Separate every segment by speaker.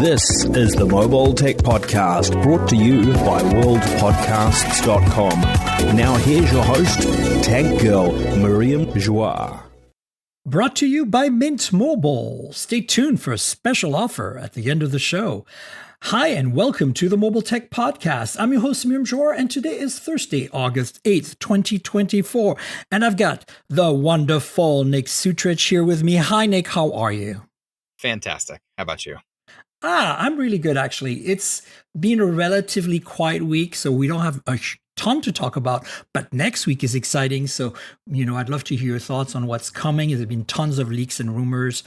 Speaker 1: This is the Mobile Tech Podcast, brought to you by worldpodcasts.com. Now here's your host, Tech Girl, Miriam Joie.
Speaker 2: Brought to you by Mint Mobile. Stay tuned for a special offer at the end of the show. Hi, and welcome to the Mobile Tech Podcast. I'm your host, Miriam Joie, and today is Thursday, August 8th, 2024. And I've got the wonderful Nick Sutrich here with me. Hi, Nick. How are you?
Speaker 3: Fantastic. How about you?
Speaker 2: I'm really good, actually. It's been a relatively quiet week, so we don't have a ton to talk about, but next week is exciting. So, I'd love to hear your thoughts on what's coming. There's been tons of leaks and rumors.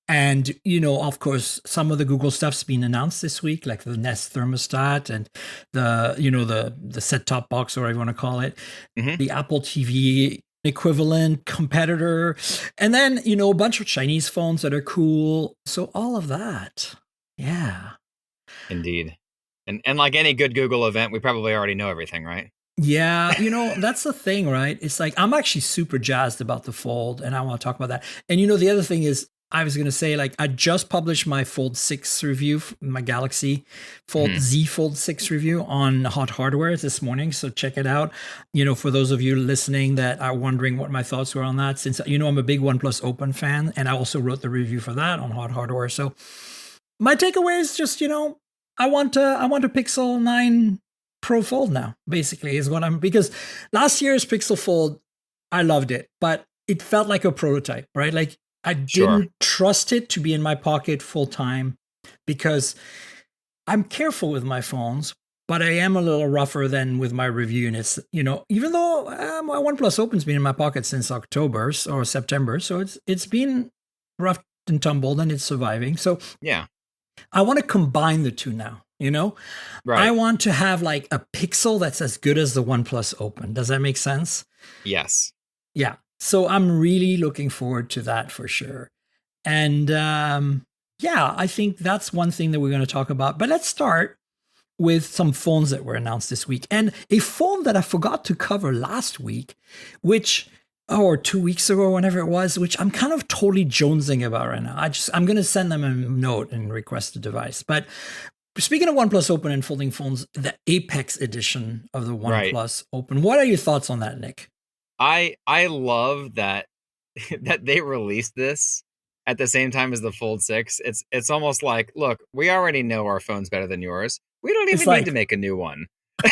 Speaker 2: And, of course, some of the Google stuff's been announced this week, like the Nest thermostat and the set-top box, or whatever you want to call it, the Apple TV equivalent competitor, and then, a bunch of Chinese phones that are cool. So all of that. Yeah.
Speaker 3: Indeed. And like any good Google event, we probably already know everything, right?
Speaker 2: Yeah, that's the thing, right? It's like, I'm actually super jazzed about the Fold, and I want to talk about that. And the other thing is, I was going to say, I just published my Fold 6 review, my Galaxy Z Fold 6 review on Hot Hardware this morning. So check it out. For those of you listening that are wondering what my thoughts were on that, since, I'm a big OnePlus Open fan, and I also wrote the review for that on Hot Hardware. So my takeaway is just, I want a Pixel 9 Pro Fold now, basically, is what because last year's Pixel Fold, I loved it, but it felt like a prototype, right? Like, I didn't trust it to be in my pocket full time because I'm careful with my phones, but I am a little rougher than with my review units. Even though my OnePlus Open's been in my pocket since October or September, so it's been rough and tumbled, and it's surviving. So yeah, I want to combine the two now. Right. I want to have like a Pixel that's as good as the OnePlus Open. Does that make sense?
Speaker 3: Yes.
Speaker 2: Yeah. So I'm really looking forward to that for sure. And I think that's one thing that we're going to talk about. But let's start with some phones that were announced this week. And a phone that I forgot to cover last week, or 2 weeks ago, whenever it was, which I'm kind of totally jonesing about right now. I'm going to send them a note and request a device. But speaking of OnePlus Open and folding phones, the Apex Edition of the OnePlus Open. What are your thoughts on that, Nick?
Speaker 3: I love that they released this at the same time as the Fold 6. It's almost like, look, we already know our phone's better than yours. We don't even need to make a new one. We're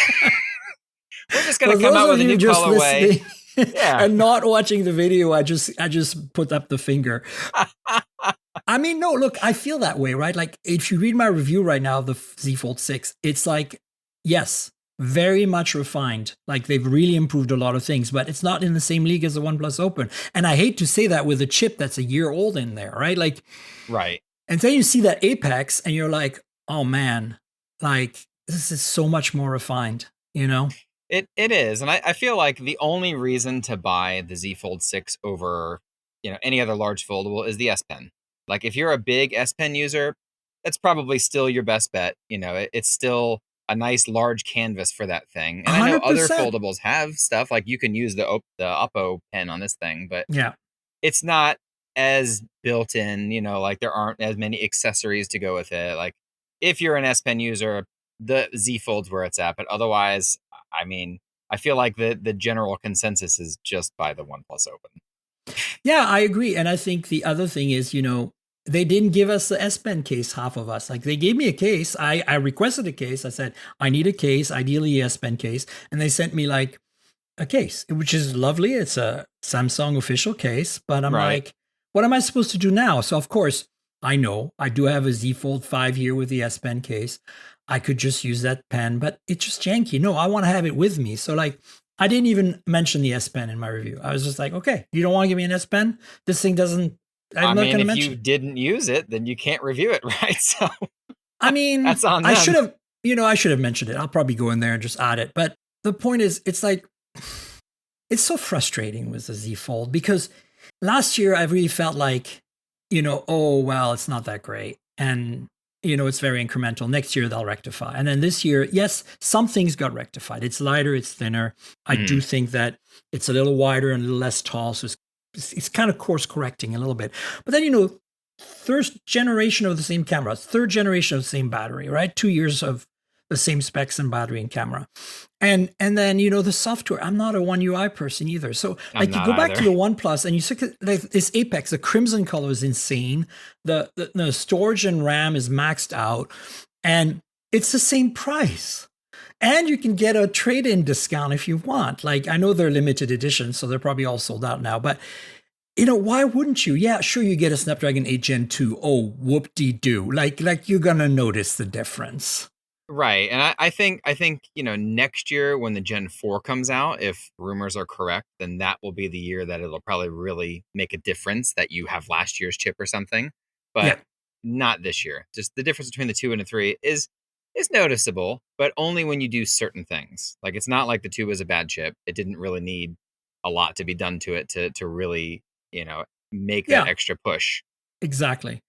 Speaker 3: just going to come out with a new colorway. Yeah.
Speaker 2: And not watching the video, I just put up the finger. I mean, no, look, I feel that way, right? Like, if you read my review right now of the Z Fold 6, it's like, yes, very much refined. Like, they've really improved a lot of things, but it's not in the same league as the OnePlus Open. And I hate to say that with a chip that's a year old in there, right? Like,
Speaker 3: right.
Speaker 2: And then you see that Apex and you're like, oh man, like, this is so much more refined,
Speaker 3: It is. And I feel like the only reason to buy the Z Fold 6 over, any other large foldable is the S Pen. Like, if you're a big S Pen user, that's probably still your best bet. It's still a nice large canvas for that thing. And 100%. I know other foldables have stuff like you can use the Oppo pen on this thing, but it's not as built in, like there aren't as many accessories to go with it. Like, if you're an S Pen user, the Z Fold's where it's at. But otherwise, I mean, I feel like the general consensus is just buy the OnePlus Open.
Speaker 2: Yeah, I agree. And I think the other thing is, they didn't give us the S Pen case, half of us. Like, they gave me a case. I requested a case. I said, I need a case, ideally a S Pen case. And they sent me like a case, which is lovely. It's a Samsung official case. But I'm like, what am I supposed to do now? So, of course, I know I do have a Z Fold 5 here with the S Pen case. I could just use that pen, but it's just janky. No, I want to have it with me. So, like, I didn't even mention the S Pen in my review. I was just like, okay, you don't want to give me an S Pen? This thing doesn't.
Speaker 3: If you didn't use it, then you can't review it, right? So,
Speaker 2: I mean,
Speaker 3: that's on them.
Speaker 2: I should have mentioned it. I'll probably go in there and just add it. But the point is, it's like, it's so frustrating with the Z Fold because last year I really felt like, oh, well, it's not that great. And, it's very incremental. Next year they'll rectify. And then this year, yes, some things got rectified. It's lighter, it's thinner. I do think that it's a little wider and a little less tall. So it's kind of course correcting a little bit. But then, third generation of the same camera, third generation of the same battery, right? 2 years of the same specs and battery and camera. And then, the software, I'm not a One UI person either. So
Speaker 3: I'm
Speaker 2: like you
Speaker 3: not
Speaker 2: go back
Speaker 3: either.
Speaker 2: to the OnePlus and you see like this Apex, the crimson color is insane. The storage and RAM is maxed out and it's the same price. And you can get a trade-in discount if you want. Like I know they're limited edition, so they're probably all sold out now, but why wouldn't you? Yeah, sure, you get a Snapdragon 8 Gen 2. Oh, whoop-de-doo. Like you're going to notice the difference.
Speaker 3: Right. And I think, next year when the Gen 4 comes out, if rumors are correct, then that will be the year that it'll probably really make a difference that you have last year's chip or something. But
Speaker 2: Yeah.
Speaker 3: not this year. Just the difference between the 2 and the 3 is noticeable, but only when you do certain things. Like it's not like the 2 was a bad chip. It didn't really need a lot to be done to it to really, make that extra push.
Speaker 2: Exactly.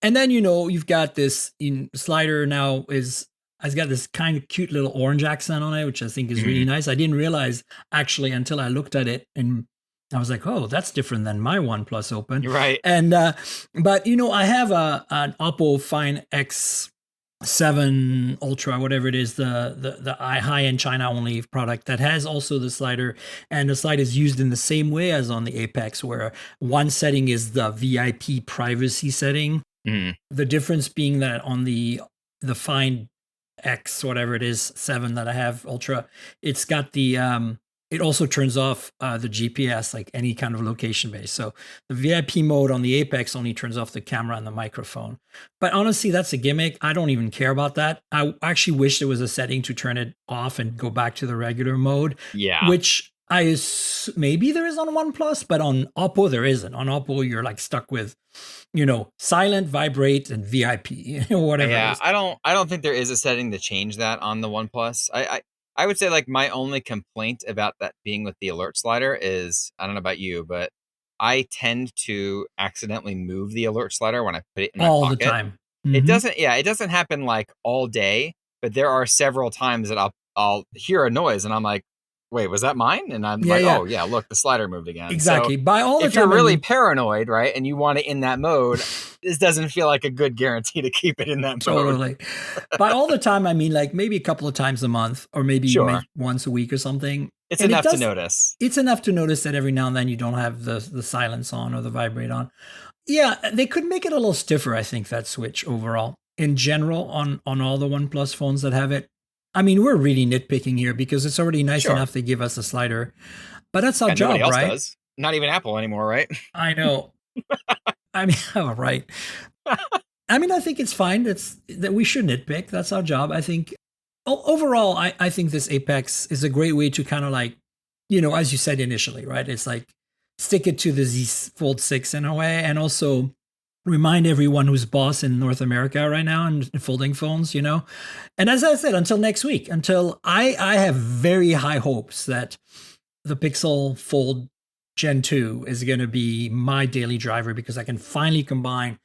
Speaker 2: And then, you've got this slider now has got this kind of cute little orange accent on it, which I think is really nice. I didn't realize actually until I looked at it and I was like, oh, that's different than my OnePlus Open.
Speaker 3: Right.
Speaker 2: And, but I have an Oppo Find X7 Ultra, whatever it is, the high-end China only product that has also the slider, and the slider is used in the same way as on the Apex, where one setting is the VIP privacy setting. The difference being that on the Find X, whatever it is, 7 that I have Ultra, it's got the it also turns off the GPS, like any kind of location base. So the VIP mode on the Apex only turns off the camera and the microphone. But honestly, that's a gimmick. I don't even care about that. I actually wish there was a setting to turn it off and go back to the regular mode.
Speaker 3: Yeah.
Speaker 2: Which maybe there is on OnePlus, but on Oppo there isn't. On Oppo, you're like stuck with, silent, vibrate, and VIP, whatever.
Speaker 3: Yeah, I don't think there is a setting to change that on the OnePlus. I would say like my only complaint about that being with the alert slider is, I don't know about you, but I tend to accidentally move the alert slider when I put it in my
Speaker 2: all
Speaker 3: pocket.
Speaker 2: the time.
Speaker 3: It doesn't happen like all day, but there are several times that I'll hear a noise and I'm like, wait, was that mine? And I'm oh yeah, look, the slider moved again.
Speaker 2: Exactly.
Speaker 3: So
Speaker 2: by all the
Speaker 3: if
Speaker 2: time,
Speaker 3: you're really paranoid, right, and you want it in that mode, this doesn't feel like a good guarantee to keep it in that mode.
Speaker 2: Totally. By all the time, I mean like maybe a couple of times a month, or maybe once a week or something.
Speaker 3: It's enough to notice.
Speaker 2: It's enough to notice that every now and then you don't have the silence on or the vibrate on. Yeah, they could make it a little stiffer, I think, that switch overall. In general, on all the OnePlus phones that have it. I mean, we're really nitpicking here because it's already nice enough they give us a slider. But that's our job,
Speaker 3: nobody else
Speaker 2: right?
Speaker 3: Does. Not even Apple anymore, right?
Speaker 2: I know. I mean, right. I mean, I think it's fine. It's that we should nitpick. That's our job. I think overall, I think this Apex is a great way to kind of like, as you said initially, right? It's like stick it to the Z Fold 6 in a way, and also remind everyone who's boss in North America right now and folding phones, And as I said, until next week, until I have very high hopes that the Pixel Fold Gen 2 is going to be my daily driver, because I can finally combine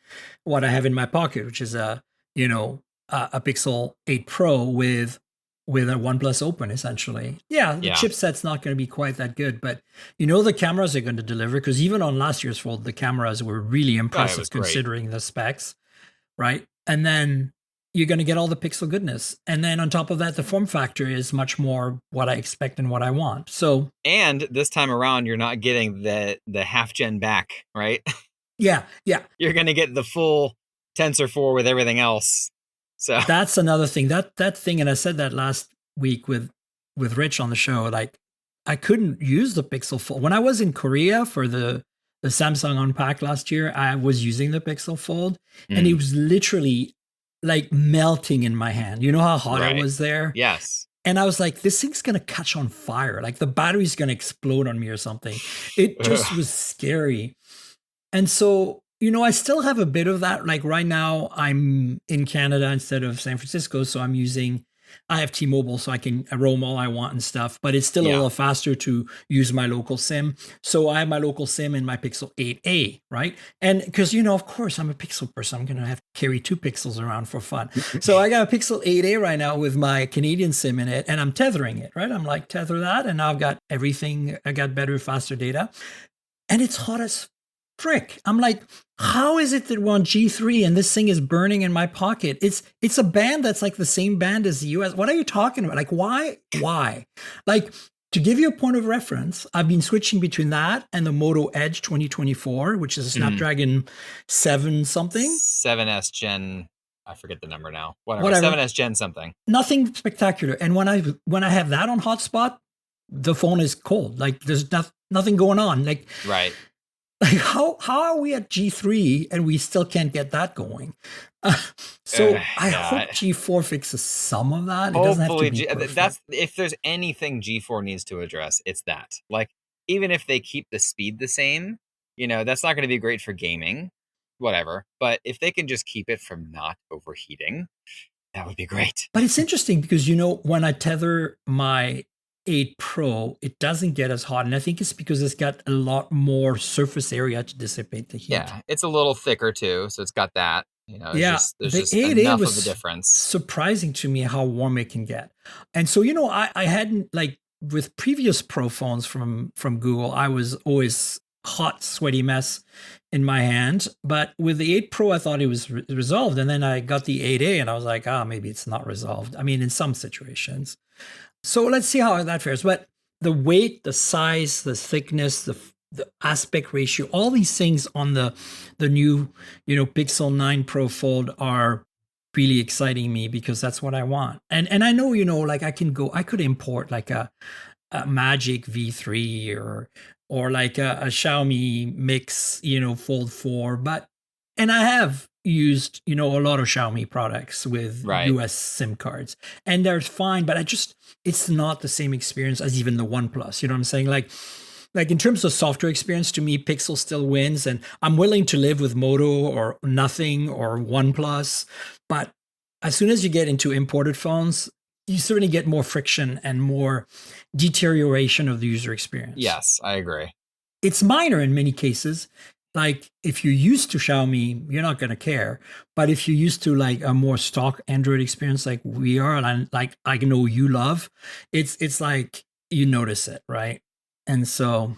Speaker 2: what I have in my pocket, which is a Pixel 8 Pro with a OnePlus Open, essentially. Yeah, the chipset's not going to be quite that good, but the cameras are going to deliver, because even on last year's Fold, the cameras were really impressive considering the specs, right? And then you're going to get all the Pixel goodness. And then on top of that, the form factor is much more what I expect and what I want. So,
Speaker 3: and this time around, you're not getting the half gen back, right?
Speaker 2: Yeah.
Speaker 3: You're going to get the full Tensor 4 with everything else. So
Speaker 2: that's another thing. That thing, and I said that last week with Rich on the show. Like, I couldn't use the Pixel Fold when I was in Korea for the Samsung Unpacked last year. I was using the Pixel Fold, and it was literally like melting in my hand. You know how hot it was there?
Speaker 3: Yes.
Speaker 2: And I was like, this thing's gonna catch on fire. Like the battery's gonna explode on me or something. It just was scary. And so, I still have a bit of that. Like right now, I'm in Canada instead of San Francisco. So I have T-Mobile, so I can roam all I want and stuff. But it's still a little faster to use my local SIM. So I have my local SIM in my Pixel 8a, right? And because, of course, I'm a Pixel person. I'm going to have to carry 2 Pixels around for fun. So I got a Pixel 8a right now with my Canadian SIM in it, and I'm tethering it, right? I'm like, tether that, and now I've got everything. I got better, faster data. And it's hot as frick. I'm like, how is it that we're on G3 and this thing is burning in my pocket? It's a band that's like the same band as the US. What are you talking about? Like, why? Like, to give you a point of reference, I've been switching between that and the Moto Edge 2024, which is a Snapdragon 7 something.
Speaker 3: 7S Gen, I forget the number now. Whatever. 7S Gen something.
Speaker 2: Nothing spectacular. And when I have that on hotspot, the phone is cold. Like there's nothing going on. Like
Speaker 3: right.
Speaker 2: Like how are we at G3 and we still can't get that going? So I hope G4 fixes some of that. It doesn't have to be perfect.
Speaker 3: That's if there's anything G4 needs to address, it's that. Like even if they keep the speed the same, that's not going to be great for gaming, whatever. But if they can just keep it from not overheating, that would be great.
Speaker 2: But it's interesting because when I tether my 8 Pro, it doesn't get as hot, and I think it's because it's got a lot more surface area to dissipate the heat.
Speaker 3: Yeah, it's a little thicker too, so it's got that. There's just
Speaker 2: the 8A
Speaker 3: enough
Speaker 2: was
Speaker 3: of a difference.
Speaker 2: Surprising to me how warm it can get, and so I hadn't, like with previous Pro phones from Google, I was always hot, sweaty mess in my hand. But with the 8 Pro, I thought it was resolved, and then I got the 8A, and I was like, maybe it's not resolved. I mean, in some situations. So let's see how that fares. But the weight, the size, the thickness, the aspect ratio, all these things on the new, Pixel 9 Pro Fold are really exciting me because that's what I want. And I know, like I could import like a Magic V3 or like a Xiaomi Mix, Fold 4, and I have used, a lot of Xiaomi products with US SIM cards, and they're fine, but it's not the same experience as even the OnePlus. You know what I'm saying? Like in terms of software experience, to me, Pixel still wins, and I'm willing to live with Moto or nothing or OnePlus. But as soon as you get into imported phones, you certainly get more friction and more deterioration of the user experience.
Speaker 3: Yes, I agree.
Speaker 2: It's minor in many cases. Like if you're used to Xiaomi, you're not going to care. But if you're used to like a more stock Android experience like we are, and like I know you love, it's like you notice it, right? And so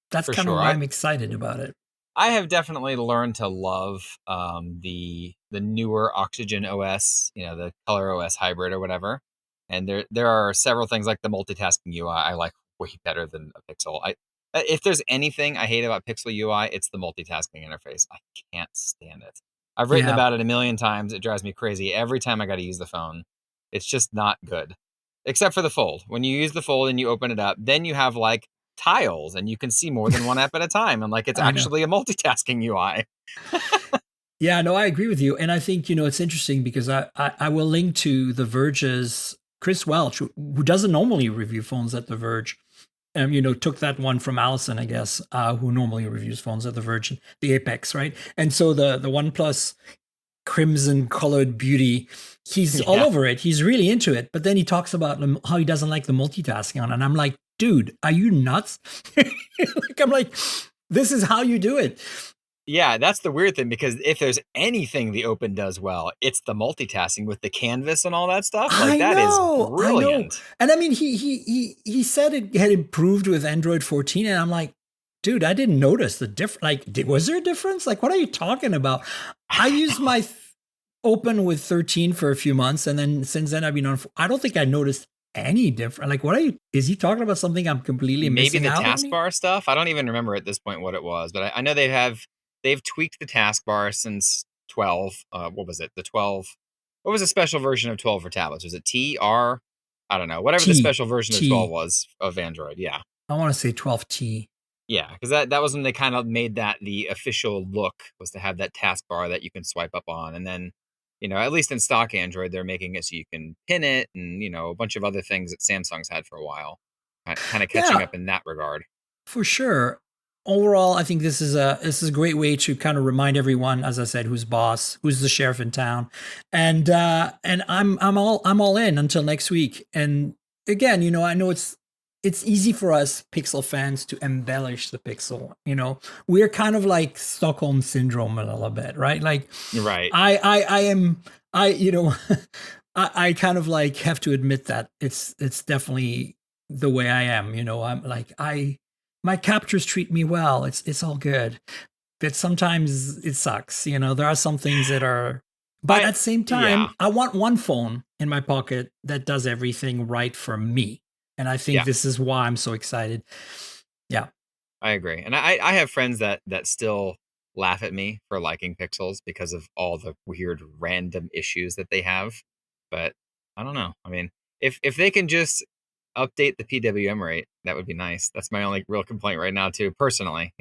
Speaker 2: that's kind of why I'm excited about it.
Speaker 3: I have definitely learned to love the newer Oxygen OS, the Color OS hybrid or whatever. And there are several things like the multitasking UI I like way better than a Pixel. If there's anything I hate about Pixel UI, it's the multitasking interface. I can't stand it. I've written about it a million times. It drives me crazy every time I got to use the phone. It's just not good. Except for the Fold. When you use the Fold and you open it up, then you have like tiles and you can see more than one app at a time. And like it's actually a multitasking UI.
Speaker 2: Yeah, no, I agree with you. And I think, it's interesting because I will link to The Verge's Chris Welch, who doesn't normally review phones at The Verge. Took that one from Allison, I guess, who normally reviews phones at The Verge, the Apex, right? And so the OnePlus crimson colored beauty, he's all over it. He's really into it. But then he talks about how he doesn't like the multitasking on it. And I'm like, dude, are you nuts? I'm like, this is how you do it.
Speaker 3: Yeah, that's the weird thing, because if there's anything the Open does well, it's the multitasking with the canvas and all that stuff. Like that is brilliant.
Speaker 2: And I mean, he said it had improved with Android 14, and I'm like, dude, I didn't notice the difference. Like, was there a difference? Like, what are you talking about? I used my Open with 13 for a few months, and then since then I've been on. I don't think I noticed any different. Like, is he talking about something I'm completely missing out on?
Speaker 3: Maybe the taskbar stuff. I don't even remember at this point what it was, but I know they've tweaked the taskbar since 12. What was it? The 12. What was the special version of 12 for tablets? Was it T, R? I don't know. Whatever the special version of 12 was of Android. Yeah.
Speaker 2: I want to say 12T.
Speaker 3: Yeah, because that was when they kind of made that the official look, was to have that taskbar that you can swipe up on. And then, at least in stock Android, they're making it so you can pin it and, a bunch of other things that Samsung's had for a while. Kind of catching up in that regard. For
Speaker 2: sure. Overall, I think this is a great way to kind of remind everyone, as I said, who's boss, who's the sheriff in town, and I'm all in until next week. And again, I know it's easy for us Pixel fans to embellish the Pixel. We're kind of like Stockholm syndrome a little bit, right? Like,
Speaker 3: right.
Speaker 2: I kind of like have to admit that it's definitely the way I am. I'm like my captures treat me well. It's all good. But sometimes it sucks. There are some things that are, but at the same time,
Speaker 3: Yeah.
Speaker 2: I want one phone in my pocket that does everything right for me. And I think
Speaker 3: Yeah.
Speaker 2: this is why I'm so excited. Yeah.
Speaker 3: I agree. And I have friends that still laugh at me for liking Pixels because of all the weird random issues that they have. But I don't know. I mean, if they can just update the PWM rate, that would be nice. That's my only real complaint right now too, personally,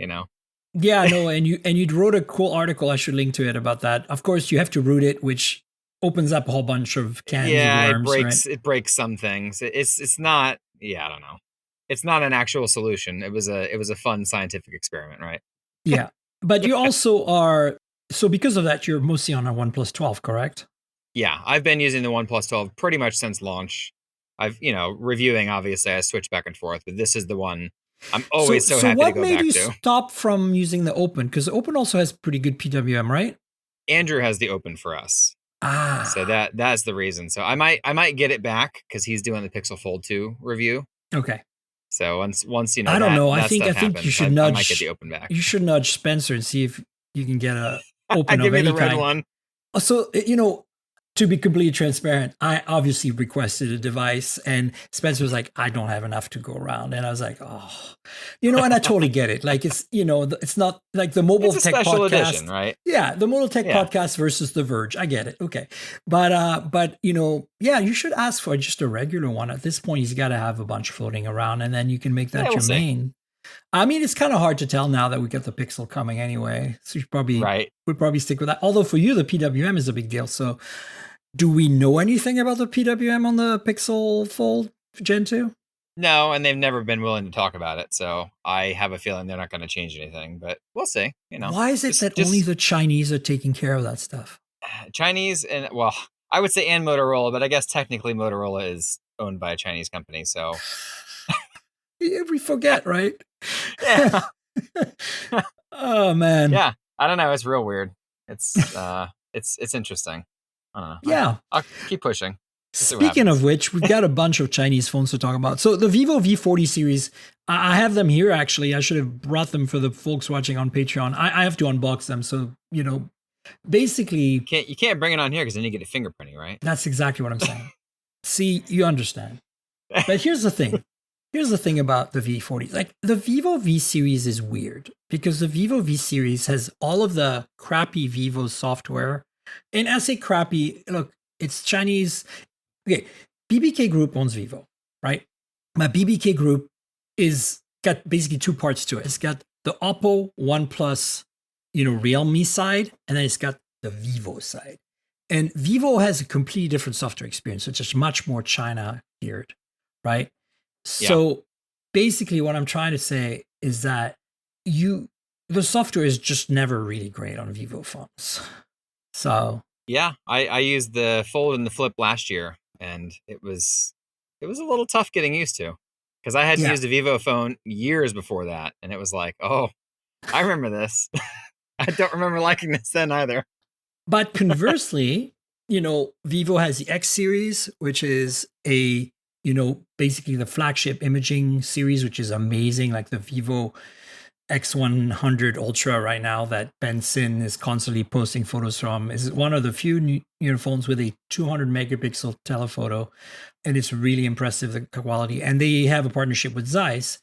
Speaker 2: Yeah, no, and you wrote a cool article. I should link to it about that. Of course, you have to root it, which opens up a whole bunch of cans
Speaker 3: Yeah,
Speaker 2: of worms, right?
Speaker 3: it breaks some things. It's not, yeah, I don't know. It's not an actual solution. It was a fun scientific experiment, right?
Speaker 2: Yeah, but you also are, so because of that, you're mostly on a OnePlus 12, correct?
Speaker 3: Yeah, I've been using the OnePlus 12 pretty much since launch. I've, reviewing, obviously, I switch back and forth, but this is the one I'm always so happy to
Speaker 2: what
Speaker 3: go
Speaker 2: made
Speaker 3: back
Speaker 2: you
Speaker 3: to.
Speaker 2: stop from using the Open? Because the Open also has pretty good PWM, right?
Speaker 3: Andrew has the Open for us.
Speaker 2: Ah,
Speaker 3: So that's the reason. So I might get it back because he's doing the Pixel Fold 2 review.
Speaker 2: okay.
Speaker 3: So once
Speaker 2: I don't know.
Speaker 3: that stuff
Speaker 2: I think you
Speaker 3: happens,
Speaker 2: should
Speaker 3: I might get
Speaker 2: nudge.
Speaker 3: the Open back.
Speaker 2: You should nudge Spencer and see if you can get a
Speaker 3: I
Speaker 2: Open
Speaker 3: give
Speaker 2: of
Speaker 3: me
Speaker 2: any
Speaker 3: the red
Speaker 2: kind.
Speaker 3: one.
Speaker 2: So, to be completely transparent, I obviously requested a device, and Spencer was like, I don't have enough to go around. And I was like, oh, and I totally get it. Like, it's not like the Mobile
Speaker 3: It's a
Speaker 2: Tech
Speaker 3: special
Speaker 2: podcast.
Speaker 3: edition, right?
Speaker 2: Yeah, the Mobile Tech
Speaker 3: Yeah.
Speaker 2: podcast versus The Verge. I get it. Okay. But yeah, you should ask for just a regular one. At this point, he's got to have a bunch floating around, and then you can make that
Speaker 3: Yeah,
Speaker 2: your
Speaker 3: we'll see.
Speaker 2: main. I mean, it's kind of hard to tell now that we got the Pixel coming anyway. So you
Speaker 3: Right.
Speaker 2: would probably stick with that. Although for you, the PWM is a big deal. So do we know anything about the PWM on the Pixel Fold Gen 2?
Speaker 3: No, and they've never been willing to talk about it, so I have a feeling they're not going to change anything. But we'll see.
Speaker 2: Why is it that only the Chinese are taking care of that stuff?
Speaker 3: Chinese and, well, I would say and Motorola, but I guess technically Motorola is owned by a Chinese company, so
Speaker 2: We forget, right?
Speaker 3: yeah.
Speaker 2: Oh man.
Speaker 3: Yeah, I don't know. It's real weird. It's it's interesting. I don't know.
Speaker 2: Yeah.
Speaker 3: I'll keep pushing. See what
Speaker 2: Speaking
Speaker 3: happens.
Speaker 2: of which, we've got a bunch of Chinese phones to talk about. So the Vivo V40 series, I have them here actually. I should have brought them for the folks watching on Patreon. I have to unbox them. So, basically,
Speaker 3: You can't bring it on here because then you get a fingerprinting, right?
Speaker 2: that's exactly what I'm saying. See, you understand. But here's the thing. Here's the thing about the V40. Like, the Vivo V series is weird because the Vivo V series has all of the crappy Vivo software. And I say crappy, look, it's Chinese. Okay, BBK Group owns Vivo, right? My BBK Group is got basically two parts to it. It's got the Oppo, OnePlus, Realme side, and then it's got the Vivo side. And Vivo has a completely different software experience, which is much more China geared, right? So basically what I'm trying to say is that the software is just never really great on Vivo phones. So
Speaker 3: Yeah, I used the Fold and the Flip last year, and it was a little tough getting used to because I hadn't used a Vivo phone years before that, and it was like, oh, I remember this. I don't remember liking this then either.
Speaker 2: But conversely, Vivo has the X series, which is basically the flagship imaging series, which is amazing. Like the Vivo X100 Ultra right now that Ben Sin is constantly posting photos from is one of the few phones with a 200 megapixel telephoto. And it's really impressive, the quality. And they have a partnership with Zeiss.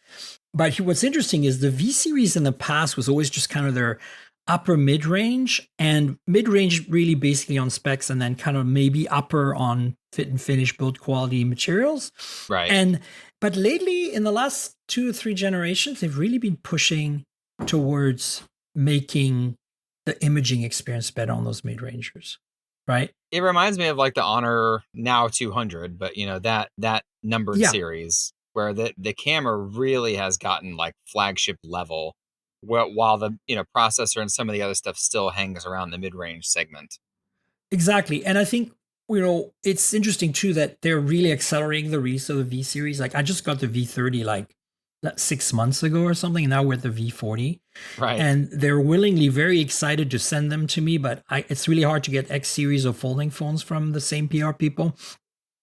Speaker 2: But what's interesting is the V series in the past was always just kind of their upper mid-range, and mid-range really basically on specs, and then kind of maybe upper on fit and finish build quality materials.
Speaker 3: Right.
Speaker 2: But lately, in the last 2 or 3 generations, they've really been pushing towards making the imaging experience better on those mid-rangers, right?
Speaker 3: It reminds me of like the Honor Now 200, but that numbered series where the camera really has gotten like flagship level, while the processor and some of the other stuff still hangs around the mid-range segment.
Speaker 2: Exactly. And I think it's interesting too that they're really accelerating the release of the V series. Like I just got the V30 like 6 months ago or something. And now we're at the V40.
Speaker 3: Right.
Speaker 2: And they're willingly very excited to send them to me, but it's really hard to get X series or folding phones from the same PR people.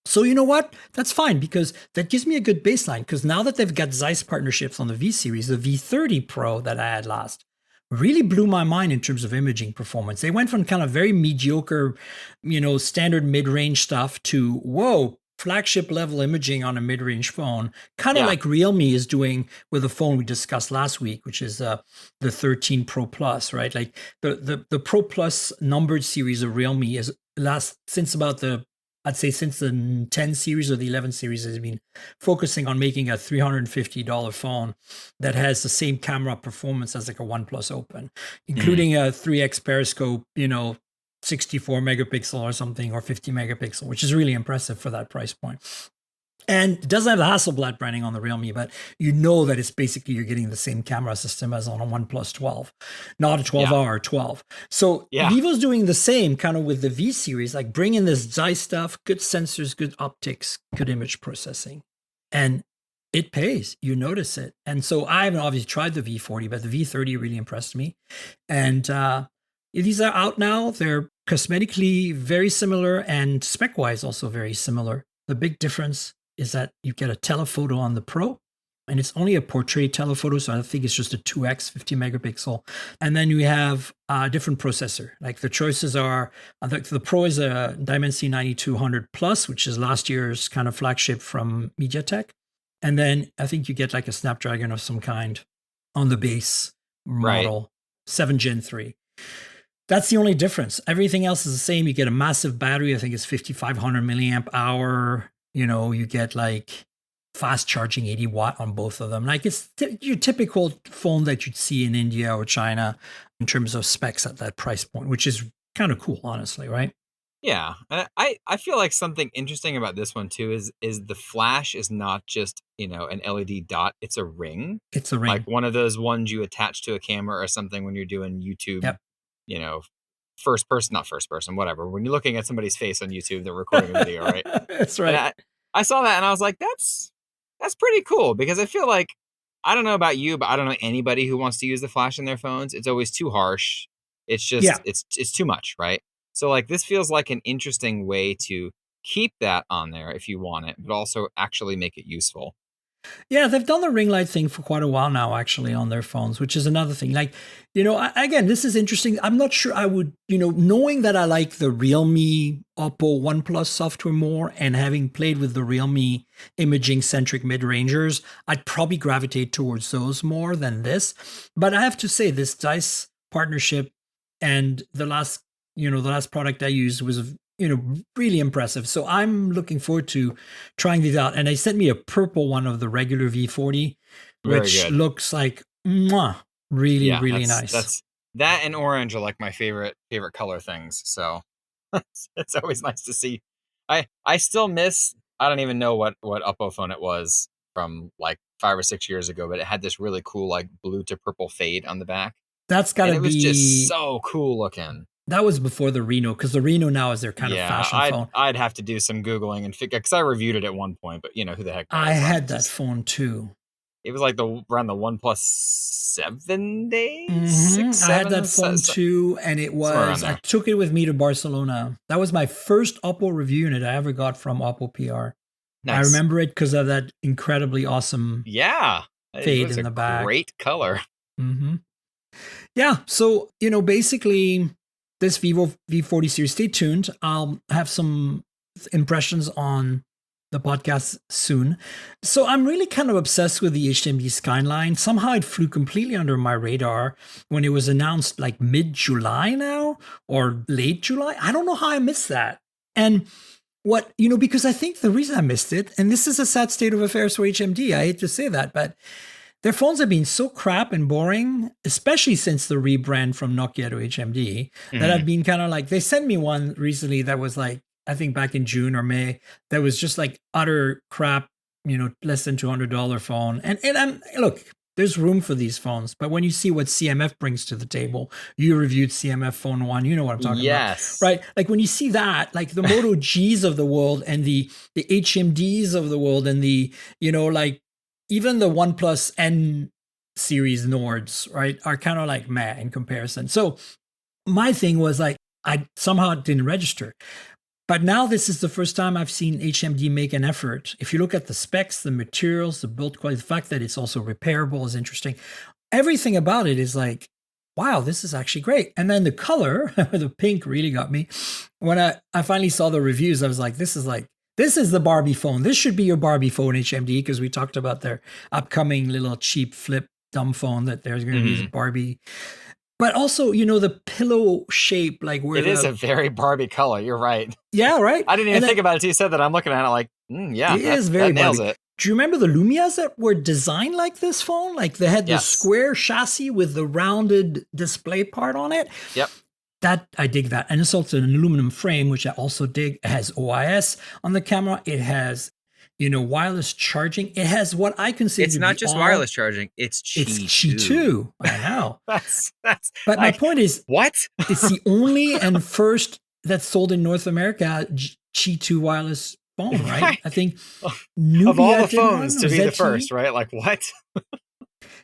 Speaker 2: So you know what? That's fine because that gives me a good baseline. Because now that they've got Zeiss partnerships on the V series, the V30 Pro that I had last really blew my mind in terms of imaging performance. They went from kind of very mediocre, standard mid-range stuff to whoa, flagship level imaging on a mid-range phone, kind of like Realme is doing with the phone we discussed last week, which is the 13 Pro Plus, right? Like the Pro Plus numbered series of Realme is since the 10 series or the 11 series has been focusing on making a $350 phone that has the same camera performance as like a OnePlus Open, including a 3x periscope, 64 megapixel or something, or 50 megapixel, which is really impressive for that price point. And it doesn't have the Hasselblad branding on the Realme, but you know that it's basically you're getting the same camera system as on a OnePlus 12, not a 12R or 12. So Vivo's doing the same kind of with the V series, like bringing this Zeiss stuff, good sensors, good optics, good image processing. And it pays, you notice it. And so I haven't obviously tried the V40, but the V30 really impressed me. And these are out now. They're cosmetically very similar and spec-wise also very similar. The big difference is that you get a telephoto on the Pro, and it's only a portrait telephoto, so I think it's just a 2x 50 megapixel. And then you have a different processor. Like the choices are, the Pro is a Dimensity 9200 Plus, which is last year's kind of flagship from MediaTek. And then I think you get like a Snapdragon of some kind on the base model, 7 Gen 3. That's the only difference. Everything else is the same. You get a massive battery. I think it's 5,500 milliamp hour. You get like fast charging 80 watt on both of them. Like it's your typical phone that you'd see in India or China in terms of specs at that price point, which is kind of cool, honestly, right?
Speaker 3: Yeah. And I feel like something interesting about this one too is the flash is not just, an LED dot, it's a ring.
Speaker 2: It's a ring.
Speaker 3: Like one of those ones you attach to a camera or something when you're doing YouTube, not first person, whatever. When you're looking at somebody's face on YouTube, they're recording a video, right?
Speaker 2: That's right.
Speaker 3: I saw that and I was like, that's pretty cool, because I feel like, I don't know about you, but I don't know anybody who wants to use the flash in their phones. It's always too harsh. It's just, it's too much, right? So like this feels like an interesting way to keep that on there if you want it, but also actually make it useful.
Speaker 2: Yeah, they've done the ring light thing for quite a while now, actually, on their phones, which is another thing. Like, again, this is interesting. I'm not sure I would, knowing that I like the Realme, Oppo, OnePlus software more, and having played with the Realme imaging-centric mid-rangers, I'd probably gravitate towards those more than this. But I have to say, this Zeiss partnership and the last product I used was really impressive. So I'm looking forward to trying these out. And they sent me a purple one of the regular V40, which looks like really nice.
Speaker 3: That and orange are like my favorite color things. So it's always nice to see. I still miss, I don't even know what Oppo phone it was from like 5 or 6 years ago, but it had this really cool like blue to purple fade on the back.
Speaker 2: That's gotta be.
Speaker 3: It was just so cool looking.
Speaker 2: That was before the Reno, because the Reno now is their kind of fashion phone.
Speaker 3: I'd have to do some Googling and figure, because I reviewed it at one point, but who the heck knows?
Speaker 2: I had that phone too.
Speaker 3: It was like around the OnePlus 7 days.
Speaker 2: Mm-hmm.
Speaker 3: 6, 7,
Speaker 2: I had that phone too, and it was, I took it with me to Barcelona. That was my first Oppo review unit I ever got from Oppo PR. Nice. I remember it because of that incredibly awesome fade in the back.
Speaker 3: Great color.
Speaker 2: Mm-hmm. Yeah, so, basically, this Vivo V40 series, stay tuned. I'll have some impressions on the podcast soon. So I'm really kind of obsessed with the HMD Skyline. Somehow it flew completely under my radar when it was announced like mid-July now or late July. I don't know how I missed that. And because I think the reason I missed it, and this is a sad state of affairs for HMD, I hate to say that, but their phones have been so crap and boring, especially since the rebrand from Nokia to HMD, that I've been kind of like, they sent me one recently that was like, I think back in June or May, that was just like utter crap, less than $200 phone. And look, there's room for these phones, but when you see what CMF brings to the table, you reviewed CMF Phone 1, you know what I'm talking about, right? Like when you see that, like the Moto Gs of the world and the HMDs of the world and the, like, even the OnePlus N series Nords, right, are kind of like meh in comparison. So my thing was like, I somehow didn't register. But now this is the first time I've seen HMD make an effort. If you look at the specs, the materials, the build quality, the fact that it's also repairable is interesting. Everything about it is like, wow, this is actually great. And then the color, the pink really got me. When I finally saw the reviews, I was like, this is the Barbie phone. This should be your Barbie phone, HMD, because we talked about their upcoming little cheap flip dumb phone that there's going to be as Barbie. But also, the pillow shape, like where
Speaker 3: it is a very Barbie color. You're right.
Speaker 2: Yeah, right.
Speaker 3: I didn't even think about it until you said that. I'm looking at it like, yeah,
Speaker 2: it is very
Speaker 3: that nails
Speaker 2: Barbie.
Speaker 3: it.
Speaker 2: Do you remember the Lumias that were designed like this phone? Like they had the square chassis with the rounded display part on it.
Speaker 3: Yep.
Speaker 2: That I dig that. And it's also an aluminum frame, which I also dig. It has OIS on the camera. It has, wireless charging. It has what I consider
Speaker 3: it's not just wireless charging. It's Qi
Speaker 2: 2. I know.
Speaker 3: But
Speaker 2: like, my point is,
Speaker 3: what?
Speaker 2: It's the only and first that's sold in North America Qi 2 wireless phone, right? I think Nubia
Speaker 3: of all the
Speaker 2: did
Speaker 3: phones
Speaker 2: one,
Speaker 3: to be
Speaker 2: ZTE?
Speaker 3: The first, right? Like what?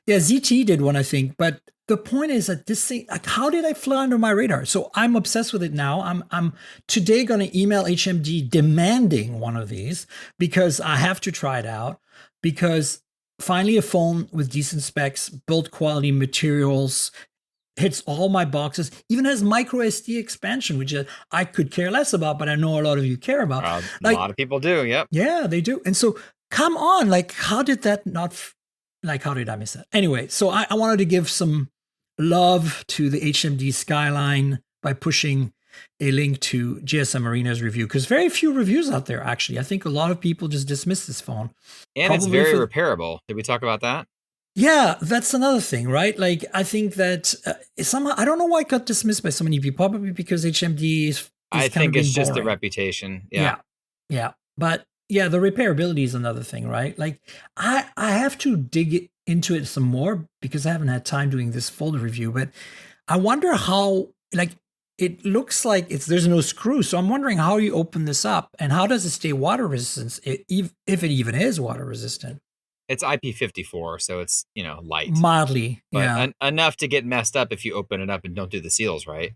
Speaker 2: Yeah, ZTE did one, I think. But the point is that this thing, like, how did I fly under my radar? So I'm obsessed with it now. I'm today going to email HMD demanding one of these because I have to try it out. Because finally, a phone with decent specs, build quality materials, hits all my boxes, even has micro SD expansion, which I could care less about, but I know a lot of you care about.
Speaker 3: A lot of people do. Yep.
Speaker 2: Yeah, they do. And so come on, like, how did that not, how did I miss that? Anyway, so I wanted to give some love to the HMD Skyline by pushing a link to GSM Arena's review, because very few reviews out there, actually. I think a lot of people just dismiss this phone.
Speaker 3: And it's very repairable. Did we talk about that?
Speaker 2: Yeah, that's another thing, right? Like, I think that somehow, I don't know why it got dismissed by so many people, probably because HMD is
Speaker 3: I think it's just
Speaker 2: boring.
Speaker 3: the reputation.
Speaker 2: Yeah. But yeah, the repairability is another thing, right? Like, I have to dig into it some more because I haven't had time doing this folder review, but I wonder how, like, it looks like there's no screw. So I'm wondering how you open this up and how does it stay water resistant, if it even is water resistant.
Speaker 3: It's IP54, so it's, light.
Speaker 2: Mildly,
Speaker 3: but enough to get messed up if you open it up and don't do the seals right.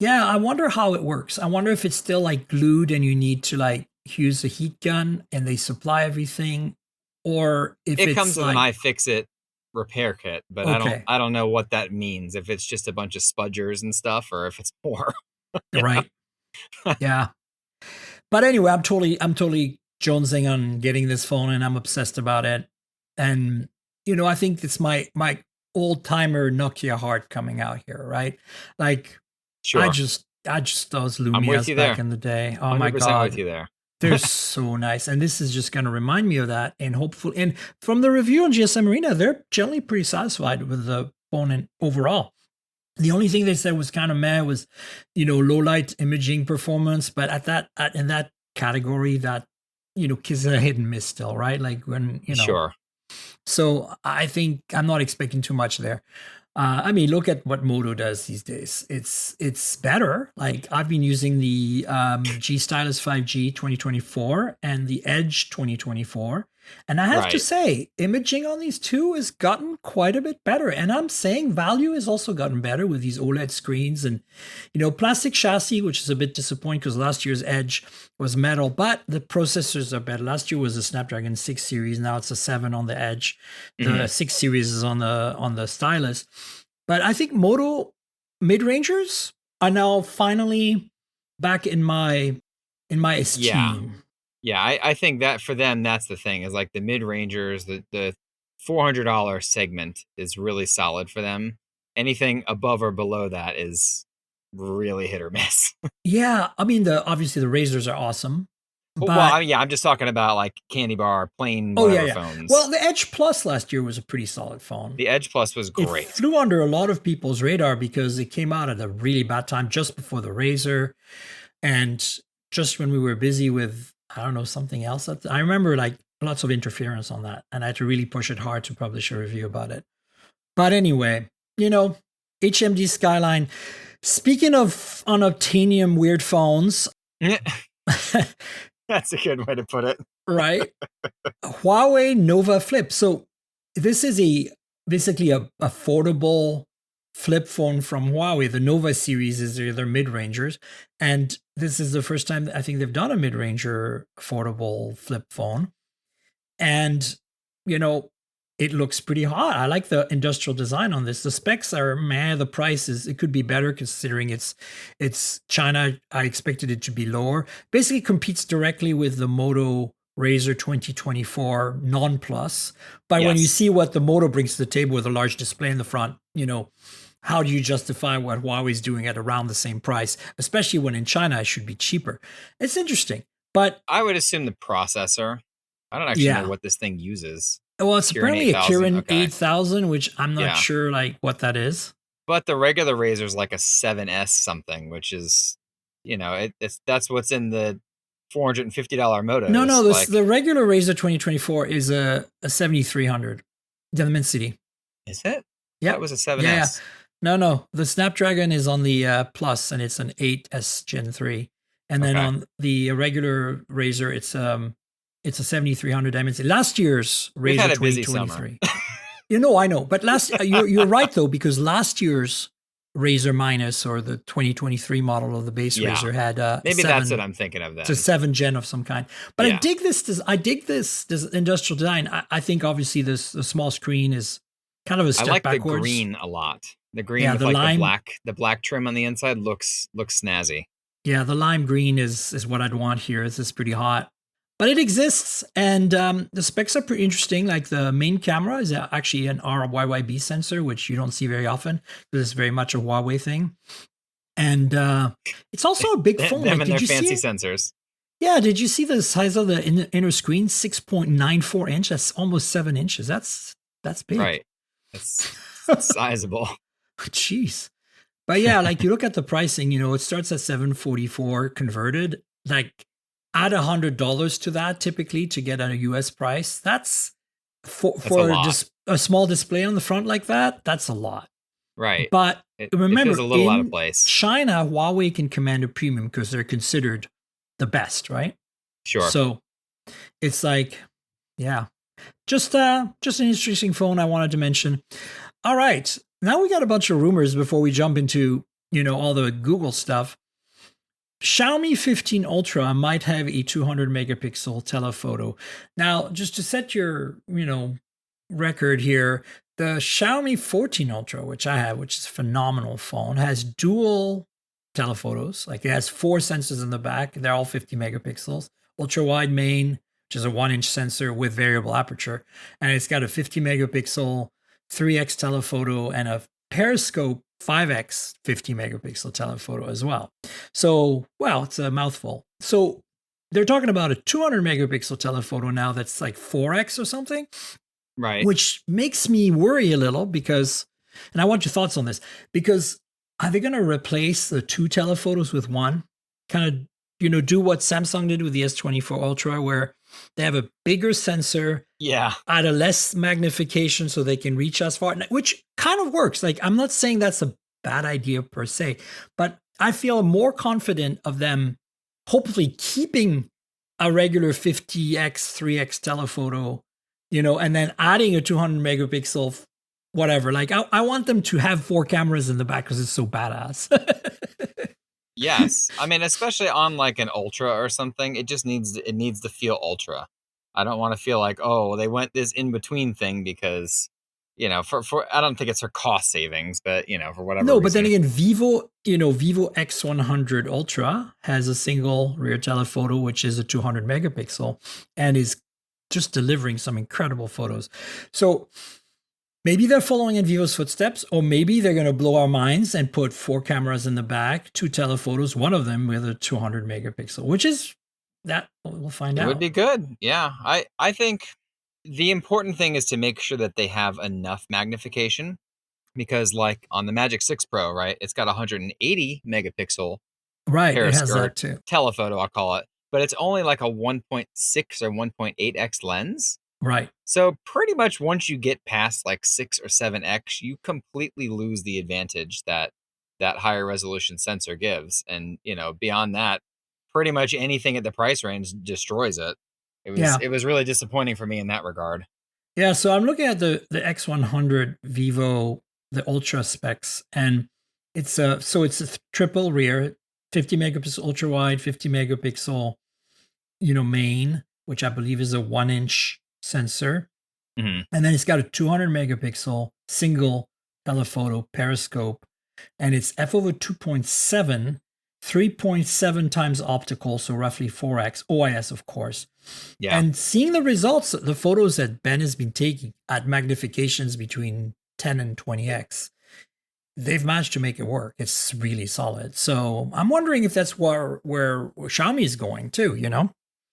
Speaker 2: Yeah, I wonder how it works. I wonder if it's still, like, glued and you need to, like, use a heat gun and they supply everything, or if
Speaker 3: it comes with an iFixit repair kit, but
Speaker 2: okay.
Speaker 3: I don't know what that means, if it's just a bunch of spudgers and stuff or if it's more.
Speaker 2: Right. Yeah. But anyway, I'm totally jonesing on getting this phone and I'm obsessed about it. And, I think it's my old timer Nokia heart coming out here, right? Like, sure. I just those Lumias back in the day. Oh my God.
Speaker 3: With you there.
Speaker 2: They're so nice. And this is just going to remind me of that. And hopefully, and from the review on GSM Arena, they're generally pretty satisfied with the phone and overall. The only thing they said was kind of meh was, low light imaging performance. But in that category, that, kids are hit and miss still, right? Like when,
Speaker 3: Sure.
Speaker 2: So I think I'm not expecting too much there. Look at what Moto does these days. It's better. Like, I've been using the G Stylus 5G 2024 and the Edge 2024. And I have to say, imaging on these two has gotten quite a bit better. And I'm saying value has also gotten better with these OLED screens and, plastic chassis, which is a bit disappointing because last year's Edge was metal, but the processors are better. Last year was a Snapdragon 6 series. Now it's a 7 on the Edge. The 6 series is on the Stylus. But I think Moto mid-rangers are now finally back in my esteem.
Speaker 3: Yeah, I think that for them, that's the thing, is like the mid-rangers, the $400 segment is really solid for them. Anything above or below that is really hit or miss.
Speaker 2: Yeah, obviously the Razors are awesome. But,
Speaker 3: I'm just talking about like candy bar, plain phones.
Speaker 2: Well, the Edge Plus last year was a pretty solid phone.
Speaker 3: The Edge Plus was great.
Speaker 2: It flew under a lot of people's radar because it came out at a really bad time, just before the Razor, and just when we were busy with, I don't know, something else. I remember like lots of interference on that, and I had to really push it hard to publish a review about it. But anyway, HMD Skyline. Speaking of unobtainium weird phones.
Speaker 3: That's a good way to put it.
Speaker 2: Right? Huawei Nova Flip. So this is basically a affordable flip phone from Huawei. The Nova series is their mid-rangers. And this is the first time I think they've done a mid-ranger affordable flip phone. And, you know, it looks pretty hot. I like the industrial design on this. The specs are meh. The price it could be better considering it's China. I expected it to be lower. Basically competes directly with the Moto Razr 2024 non-plus. But when you see what the Moto brings to the table with a large display in the front, you know, how do you justify what Huawei's doing at around the same price, especially when in China it should be cheaper? It's interesting. But
Speaker 3: I would assume the processor. I don't actually know what this thing uses.
Speaker 2: Well, it's apparently a Kirin 8000, which I'm not sure like what that is.
Speaker 3: But the regular Razr is like a 7S something, which is, you know, that's what's in the $450 Moto.
Speaker 2: No, the regular Razr 2024 is a 7300, the Mint City.
Speaker 3: Is it?
Speaker 2: Yeah,
Speaker 3: it was a 7S.
Speaker 2: Yeah. No, the Snapdragon is on the Plus, and it's an 8S Gen 3, and then on the regular Razr, it's a 7300 Dimensity. Last year's Razr 2023. You know, I know, but you're right though, because last year's Razr Minus, or the 2023 model of the base Razr, had
Speaker 3: maybe that's what I'm thinking of. Then
Speaker 2: it's a 7 Gen of some kind. But I dig this. I dig this industrial design. I think obviously the small screen is kind of a step backwards.
Speaker 3: I like the green a lot. The green with the black trim on the inside looks snazzy.
Speaker 2: Yeah, the lime green is what I'd want here. This is pretty hot. But it exists, and the specs are pretty interesting. Like the main camera is actually an RYYB sensor, which you don't see very often because it's very much a Huawei thing. And it's also a big phone.
Speaker 3: Them and their fancy sensors.
Speaker 2: Yeah, did you see the size of the inner screen? 6.94 inch. That's almost 7 inches. That's big.
Speaker 3: Right. That's sizable.
Speaker 2: Jeez. But yeah, like you look at the pricing, you know, it starts at $744 converted. Like, add $100 to that typically to get a US price. That's for a small display on the front like that. That's a lot.
Speaker 3: Right.
Speaker 2: But remember,
Speaker 3: it a little out of place.
Speaker 2: China, Huawei can command a premium because they're considered the best, right?
Speaker 3: Sure.
Speaker 2: So it's like, yeah, just an interesting phone I wanted to mention. All right. Now we got a bunch of rumors before we jump into, you know, all the Google stuff. Xiaomi 15 Ultra might have a 200 megapixel telephoto. Now, just to set your, you know, record here, the Xiaomi 14 Ultra, which I have, which is a phenomenal phone, has dual telephotos. Like it has 4 sensors in the back. They're all 50 megapixels. Ultra wide main, which is a 1-inch sensor with variable aperture. And it's got a 50 megapixel 3x telephoto and a periscope 5x 50 megapixel telephoto as well. So, well, it's a mouthful. So they're talking about a 200 megapixel telephoto now that's like 4x or something.
Speaker 3: Right.
Speaker 2: Which makes me worry a little because, and I want your thoughts on this, because are they going to replace the 2 telephotos with 1? Kind of, you know, do what Samsung did with the S24 Ultra, where they have a bigger sensor at a less magnification so they can reach as far, which kind of works. Like, I'm not saying that's a bad idea per se, but I feel more confident of them hopefully keeping a regular 50x, 3x telephoto, you know, and then adding a 200 megapixel, whatever. Like, I want them to have 4 cameras in the back because it's so badass.
Speaker 3: Yes. I mean, especially on like an Ultra or something, it just needs to feel Ultra. I don't want to feel like, oh, they went this in between thing because, you know, for I don't think it's for cost savings, but, you know, for whatever reason.
Speaker 2: But then again, Vivo X100 Ultra has a single rear telephoto, which is a 200 megapixel and is just delivering some incredible photos. So maybe they're following in Vivo's footsteps, or maybe they're going to blow our minds and put 4 cameras in the back, 2 telephotos, one of them with a 200 megapixel, which is that we'll find out.
Speaker 3: It would be good. Yeah. I think the important thing is to make sure that they have enough magnification, because like on the Magic 6 Pro, right, it's got 180 megapixel
Speaker 2: right, it has that too.
Speaker 3: Telephoto, I'll call it, but it's only like a 1.6 or 1.8x lens.
Speaker 2: Right.
Speaker 3: So pretty much once you get past like 6 or 7x, you completely lose the advantage that higher resolution sensor gives. And, you know, beyond that, pretty much anything at the price range destroys it. It was really disappointing for me in that regard.
Speaker 2: Yeah, so I'm looking at the X100 Vivo the ultra specs, and it's a triple rear, 50 megapixel ultra wide, 50 megapixel, main, which I believe is a 1-inch sensor, and then it's got a 200 megapixel single telephoto periscope, and it's f over 2.7, 3.7 times optical, so roughly 4x OIS, of course.
Speaker 3: Yeah.
Speaker 2: And seeing the results, the photos that Ben has been taking at magnifications between 10 and 20x, they've managed to make it work. It's really solid. So I'm wondering if that's where Xiaomi is going too,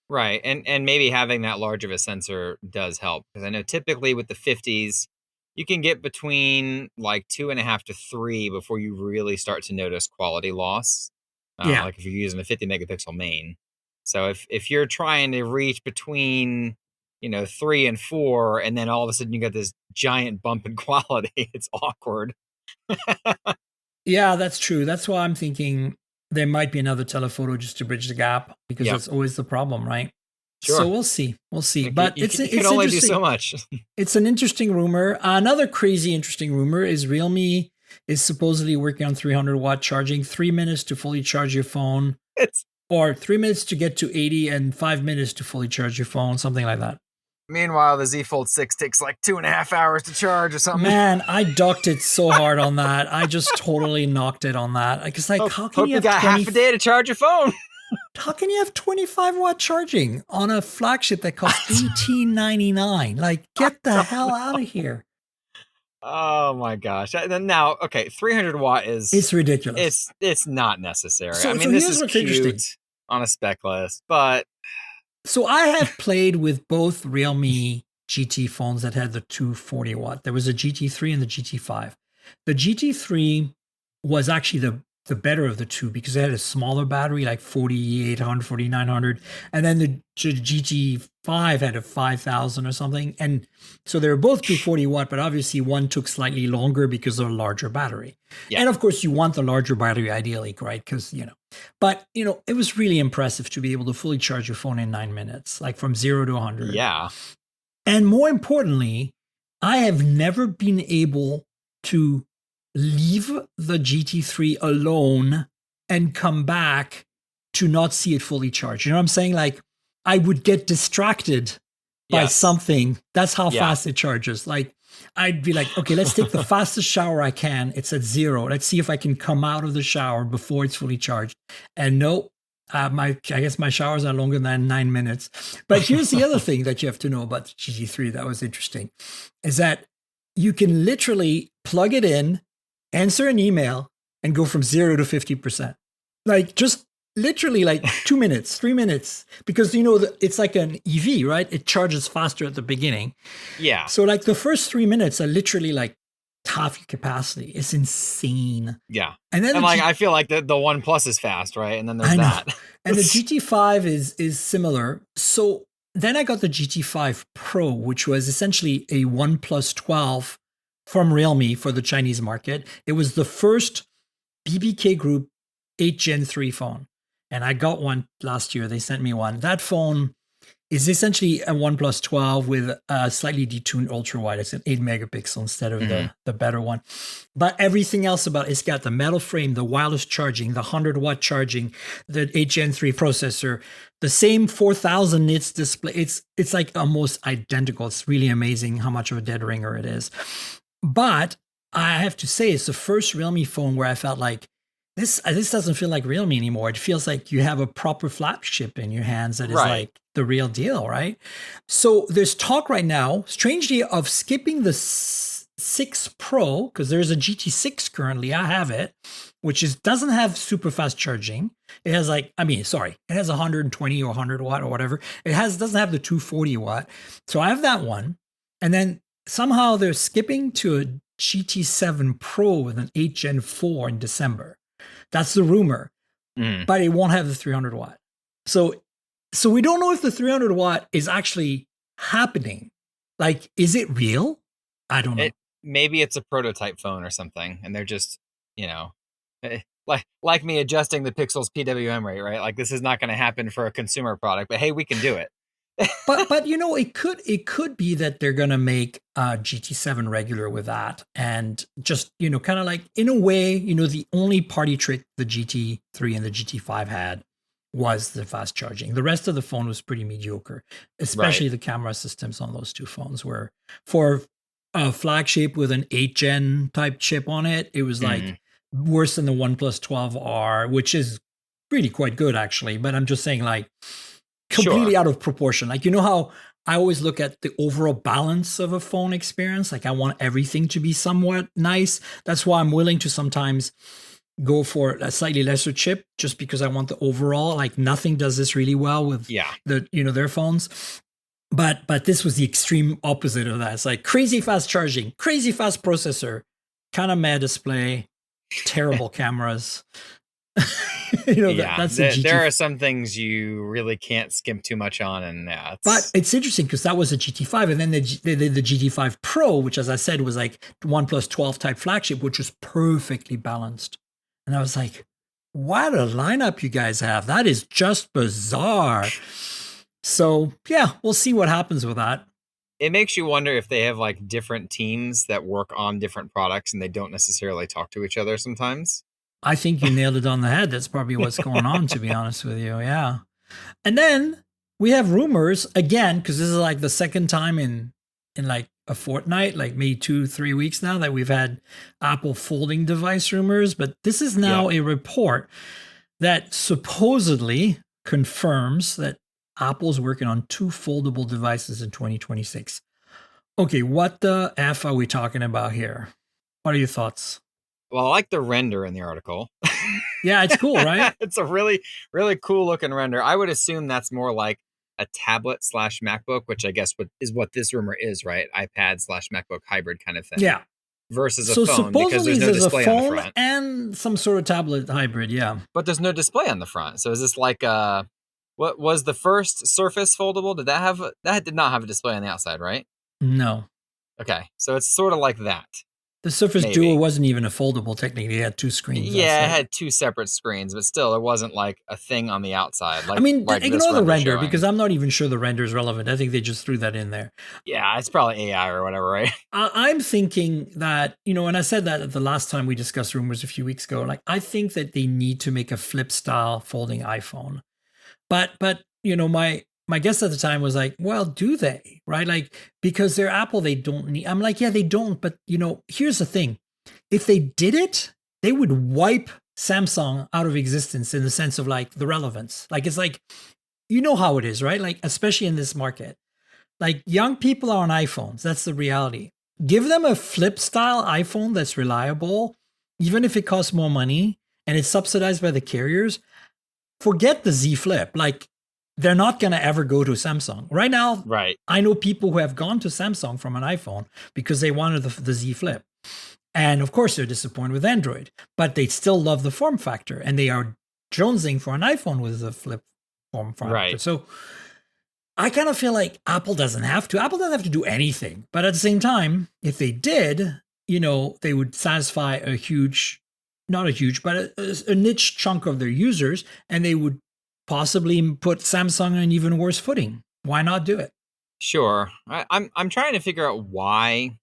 Speaker 3: Right. And maybe having that large of a sensor does help, because I know typically with the 50s, you can get between like 2.5 to 3 before you really start to notice quality loss.
Speaker 2: Yeah.
Speaker 3: Like if you're using a 50 megapixel main. So if you're trying to reach between 3 and 4, and then all of a sudden you got this giant bump in quality, it's awkward.
Speaker 2: Yeah, that's true. That's why I'm thinking there might be another telephoto just to bridge the gap, because that's always the problem, right?
Speaker 3: Sure.
Speaker 2: So we'll see. But
Speaker 3: you can only do so much.
Speaker 2: It's an interesting rumor. Another crazy interesting rumor is Realme is supposedly working on 300-watt charging, 3 minutes to fully charge your phone, or 3 minutes to get to 80 and 5 minutes to fully charge your phone, something like that.
Speaker 3: Meanwhile, the Z Fold 6 takes like 2.5 hours to charge or something.
Speaker 2: Man, I ducked it so hard on that. I just totally knocked it on that. Like, it's like, how can you have
Speaker 3: half a day to charge your phone?
Speaker 2: How can you have 25-watt charging on a flagship that costs $18.99? Like, get the hell out of here.
Speaker 3: Oh my gosh. Now, okay, 300-watt is...
Speaker 2: It's ridiculous.
Speaker 3: It's not necessary.
Speaker 2: So
Speaker 3: this is cute on a spec list, but...
Speaker 2: So I have played with both Realme GT phones that had the 240-watt. There was a GT3 and the GT5. The GT3 was actually the better of the two, because it had a smaller battery, like 4800, 4900. And then the GT5 had a 5000 or something. And so they were both 240-watt, but obviously one took slightly longer because of a larger battery. Yeah. And of course, you want the larger battery ideally, right? Because, but, it was really impressive to be able to fully charge your phone in 9 minutes, like from 0 to 100.
Speaker 3: Yeah.
Speaker 2: And more importantly, I have never been able to leave the GT3 alone and come back to not see it fully charged. You know what I'm saying? Like, I would get distracted by something. That's how fast it charges. Like, I'd be like, okay, let's take the fastest shower I can. It's at 0. Let's see if I can come out of the shower before it's fully charged. And no, I guess my showers are longer than 9 minutes. But here's the other thing that you have to know about the GT3 that was interesting, is that you can literally plug it in, answer an email, and go from 0 to 50%. Like, just literally like 2 minutes, 3 minutes, because it's like an EV, right? It charges faster at the beginning.
Speaker 3: Yeah.
Speaker 2: So like the first 3 minutes are literally like half your capacity. It's insane.
Speaker 3: Yeah.
Speaker 2: And then
Speaker 3: I feel like the OnePlus is fast, right? And then there's that.
Speaker 2: And the GT5 is similar. So then I got the GT5 Pro, which was essentially a OnePlus 12 from Realme for the Chinese market. It was the first BBK Group 8 Gen 3 phone. And I got one last year. They sent me one. That phone is essentially a OnePlus 12 with a slightly detuned ultra wide. It's an 8 megapixel instead of the better one. But everything else about it's got the metal frame, the wireless charging, the 100-watt charging, the 8 Gen 3 processor, the same 4000 nits display. It's like almost identical. It's really amazing how much of a dead ringer it is. But I have to say, it's the first Realme phone where I felt like this doesn't feel like Realme anymore. It feels like you have a proper flagship in your hands that is like the real deal, right? So there's talk right now, strangely, of skipping the 6 Pro, because there's a GT6 currently. I have it, which doesn't have super fast charging. It has it has 120 or 100 watt or whatever. Doesn't have the 240 watt. So I have that one. And then somehow they're skipping to a GT7 Pro with an 8 Gen 4 in December. That's the rumor. But it won't have the 300 watt. So we don't know if the 300 watt is actually happening. Like, is it real? I don't know.
Speaker 3: Maybe it's a prototype phone or something, and they're just, like me adjusting the Pixel's PWM rate, right? Like, this is not going to happen for a consumer product, but hey, we can do it.
Speaker 2: But it could be that they're gonna make GT7 regular with that, and just kind of like in a way, the only party trick the GT3 and the GT5 had was the fast charging. The rest of the phone was pretty mediocre, especially
Speaker 3: Right.
Speaker 2: the camera systems on those two phones were for a flagship with an 8th gen type chip on it. It was like
Speaker 3: Mhm.
Speaker 2: worse than the OnePlus 12R, which is really quite good actually. But I'm just saying, like,
Speaker 3: Sure.
Speaker 2: completely out of proportion. Like, how I always look at the overall balance of a phone experience. Like, I want everything to be somewhat nice. That's why I'm willing to sometimes go for a slightly lesser chip just because I want the overall. Like, nothing does this really well with
Speaker 3: Yeah.
Speaker 2: their phones. But this was the extreme opposite of that. It's like crazy fast charging, crazy fast processor, kind of mad display, terrible cameras.
Speaker 3: Yeah.
Speaker 2: That's the GT.
Speaker 3: There are some things you really can't skimp too much on, and yeah,
Speaker 2: But it's interesting because that was a GT5, and then they did the GT5 Pro, which, as I said, was like OnePlus 12 type flagship, which was perfectly balanced. And I was like, what a lineup you guys have. That is just bizarre. So, yeah, we'll see what happens with that.
Speaker 3: it makes you wonder if they have like different teams that work on different products and they don't necessarily talk to each other sometimes.
Speaker 2: I think you nailed it on the head. That's probably what's going on, to be honest with you. Yeah. And then we have rumors again, because this is like the second time in like a fortnight, like maybe 2-3 weeks now, that we've had Apple folding device rumors. But this is now a report that supposedly confirms that Apple's working on 2 foldable devices in 2026. Okay, what the F are we talking about here? What are your thoughts?
Speaker 3: Well, I like the render in the article.
Speaker 2: Yeah, it's cool, right?
Speaker 3: It's a really, really cool looking render. I would assume that's more like a tablet slash MacBook, which I guess is what this rumor is, right? iPad slash MacBook hybrid kind of thing.
Speaker 2: Yeah.
Speaker 3: Versus a
Speaker 2: So
Speaker 3: phone, because
Speaker 2: supposedly
Speaker 3: there's no
Speaker 2: there's a
Speaker 3: display on the
Speaker 2: phone
Speaker 3: front.
Speaker 2: and some sort of tablet hybrid. Yeah.
Speaker 3: But there's no display on the front. So is this like what was the first Surface foldable? That did not have a display on the outside, right?
Speaker 2: No.
Speaker 3: Okay. So it's sort of like that.
Speaker 2: The Surface
Speaker 3: Maybe.
Speaker 2: Duo wasn't even a foldable. Technically, it had 2 screens.
Speaker 3: Yeah, it had 2 separate screens, but still, there wasn't like a thing on the outside. Like,
Speaker 2: I mean,
Speaker 3: like this
Speaker 2: ignore the render
Speaker 3: showing.
Speaker 2: because I'm not even sure the render is relevant. I think they just threw that in there.
Speaker 3: Yeah, it's probably AI or whatever, right?
Speaker 2: I'm thinking that, and I said that at the last time we discussed rumors a few weeks ago. Like, I think that they need to make a flip style folding iPhone. But my guess at the time was like, well, do they? Right? Like, because they're Apple, they don't need. I'm like, yeah, they don't. But here's the thing. If they did it, they would wipe Samsung out of existence in the sense of like the relevance. Like, it's like, how it is, right? Like, especially in this market, like, young people are on iPhones. That's the reality. Give them a flip style iPhone that's reliable, even if it costs more money and it's subsidized by the carriers. Forget the Z Flip. Like, they're not going to ever go to Samsung. Right now,
Speaker 3: Right.
Speaker 2: I know people who have gone to Samsung from an iPhone because they wanted the Z Flip. And of course, they're disappointed with Android, but they still love the form factor, and they are jonesing for an iPhone with the flip form factor.
Speaker 3: Right.
Speaker 2: So I kind of feel like Apple doesn't have to. Apple doesn't have to do anything. But at the same time, if they did, they would satisfy a huge, not a huge, but a niche chunk of their users, and they would possibly put Samsung on an even worse footing. Why not do it?
Speaker 3: Sure. I'm trying to figure out why,